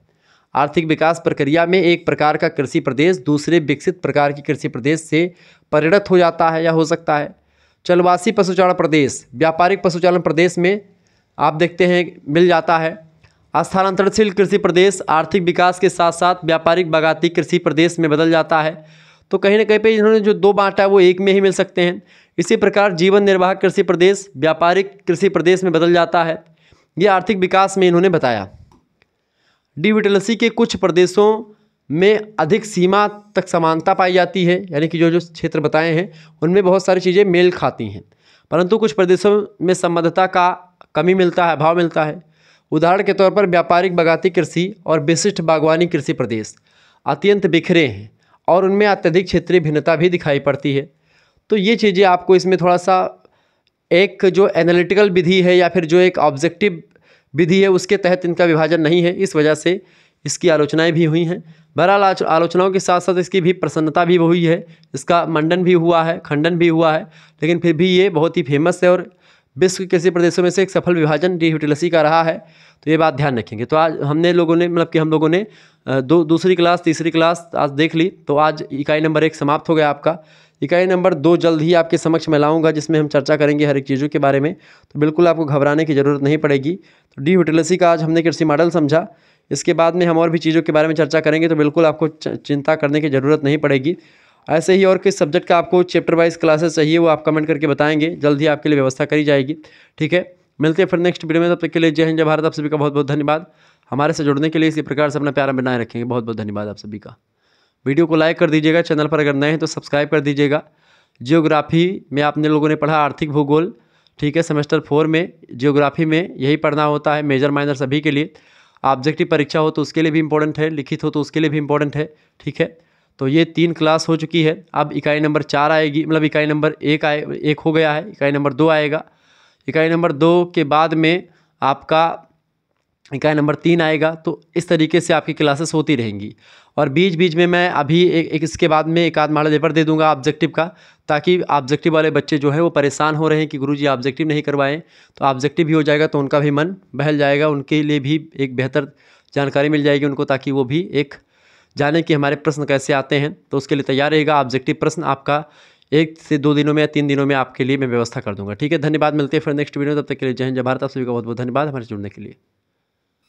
आर्थिक विकास प्रक्रिया में एक प्रकार का कृषि प्रदेश दूसरे विकसित प्रकार की कृषि प्रदेश से परिणत हो जाता है या हो सकता है। चलवासी पशुचारण प्रदेश व्यापारिक पशुचालन प्रदेश में आप देखते हैं मिल जाता है। स्थानांतरणशील कृषि प्रदेश आर्थिक विकास के साथ साथ व्यापारिक बागायती कृषि प्रदेश में बदल जाता है। तो कहीं ना कहीं पे इन्होंने जो दो बांटा है वो एक में ही मिल सकते हैं। इसी प्रकार जीवन निर्वाह कृषि प्रदेश व्यापारिक कृषि प्रदेश में बदल जाता है। ये आर्थिक विकास में इन्होंने बताया। डी यूटिलिटी के कुछ प्रदेशों में अधिक सीमा तक समानता पाई जाती है, यानी कि जो जो क्षेत्र बताए हैं उनमें बहुत सारी चीज़ें मेल खाती हैं, परंतु कुछ प्रदेशों में संबद्धता का कमी मिलता है, अभाव मिलता है। उदाहरण के तौर पर व्यापारिक बागायती कृषि और विशिष्ट बागवानी कृषि प्रदेश अत्यंत बिखरे हैं और उनमें अत्यधिक क्षेत्रीय भिन्नता भी दिखाई पड़ती है। तो ये चीज़ें आपको इसमें थोड़ा सा एक जो एनालिटिकल विधि है या फिर जो एक ऑब्जेक्टिव विधि है उसके तहत इनका विभाजन नहीं है, इस वजह से इसकी आलोचनाएं भी हुई हैं। बहरहाल आलोचनाओं के साथ साथ इसकी भी प्रसन्नता भी हुई है, इसका मंडन भी हुआ है, खंडन भी हुआ है, लेकिन फिर भी ये बहुत ही फेमस है और विश्व के कृषि प्रदेशों में से एक सफल विभाजन डी यूटिलिटी का रहा है। तो ये बात ध्यान रखेंगे। तो आज हम लोगों ने दूसरी क्लास तीसरी क्लास आज देख ली। तो आज इकाई नंबर 1 समाप्त हो गया आपका। इकाई नंबर 2 जल्द ही आपके समक्ष मैं लाऊंगा, जिसमें हम चर्चा करेंगे हर एक चीज़ों के बारे में। तो बिल्कुल आपको घबराने की ज़रूरत नहीं पड़ेगी। तो डी यूटिलिटी का आज हमने कृषि मॉडल समझा, इसके बाद में हम और भी चीज़ों के बारे में चर्चा करेंगे, तो बिल्कुल आपको चिंता करने की ज़रूरत नहीं पड़ेगी। ऐसे ही और किस सब्जेक्ट का आपको चैप्टर वाइज क्लासेस चाहिए वो आप कमेंट करके बताएंगे, जल्द ही आपके लिए व्यवस्था करी जाएगी। ठीक है, मिलते हैं फिर नेक्स्ट वीडियो में, तब तक के लिए जय हिंद जय भारत। आप सभी का बहुत बहुत धन्यवाद हमारे से जुड़ने के लिए। इसी प्रकार से अपना प्यार बनाए रखेंगे। बहुत बहुत धन्यवाद आप सभी का। वीडियो को लाइक कर दीजिएगा, चैनल पर अगर नए हैं तो सब्सक्राइब कर दीजिएगा। जियोग्राफी में आपने लोगों ने पढ़ा आर्थिक भूगोल, ठीक है, सेमेस्टर 4 में जियोग्राफी में यही पढ़ना होता है, मेजर माइनर सभी के लिए। ऑब्जेक्टिव परीक्षा हो तो उसके लिए भी इंपॉर्टेंट है, लिखित हो तो उसके लिए भी इंपॉर्टेंट है। ठीक है, तो ये 3 क्लास हो चुकी है। अब इकाई नंबर 4 आएगी, मतलब इकाई नंबर 1 हो गया है, इकाई नंबर 2 आएगा। इकाई नंबर 2 के बाद में आपका इकाई नंबर 3 आएगा। तो इस तरीके से आपकी क्लासेस होती रहेंगी। और बीच बीच में मैं अभी एक इसके बाद में एक आध मॉडल पेपर दे दूंगा ऑब्जेक्टिव का, ताकि ऑब्जेक्टिव वाले बच्चे जो है वो परेशान हो रहे हैं कि गुरुजी ऑब्जेक्टिव नहीं करवाएं, तो ऑब्जेक्टिव भी हो जाएगा तो उनका भी मन बहल जाएगा, उनके लिए भी एक बेहतर जानकारी मिल जाएगी उनको, ताकि वो भी एक जाने कि हमारे प्रश्न कैसे आते हैं। तो उसके लिए तैयार रहेगा। ऑब्जेक्टिव प्रश्न आपका 1 से 2 दिनों में या 3 दिनों में आपके लिए मैं व्यवस्था कर दूंगा। ठीक है, धन्यवाद। मिलते हैं फिर नेक्स्ट वीडियो, तब तक के लिए जय हिंद जय भारत। आप सभी का बहुत बहुत धन्यवाद हमारे जुड़ने के लिए।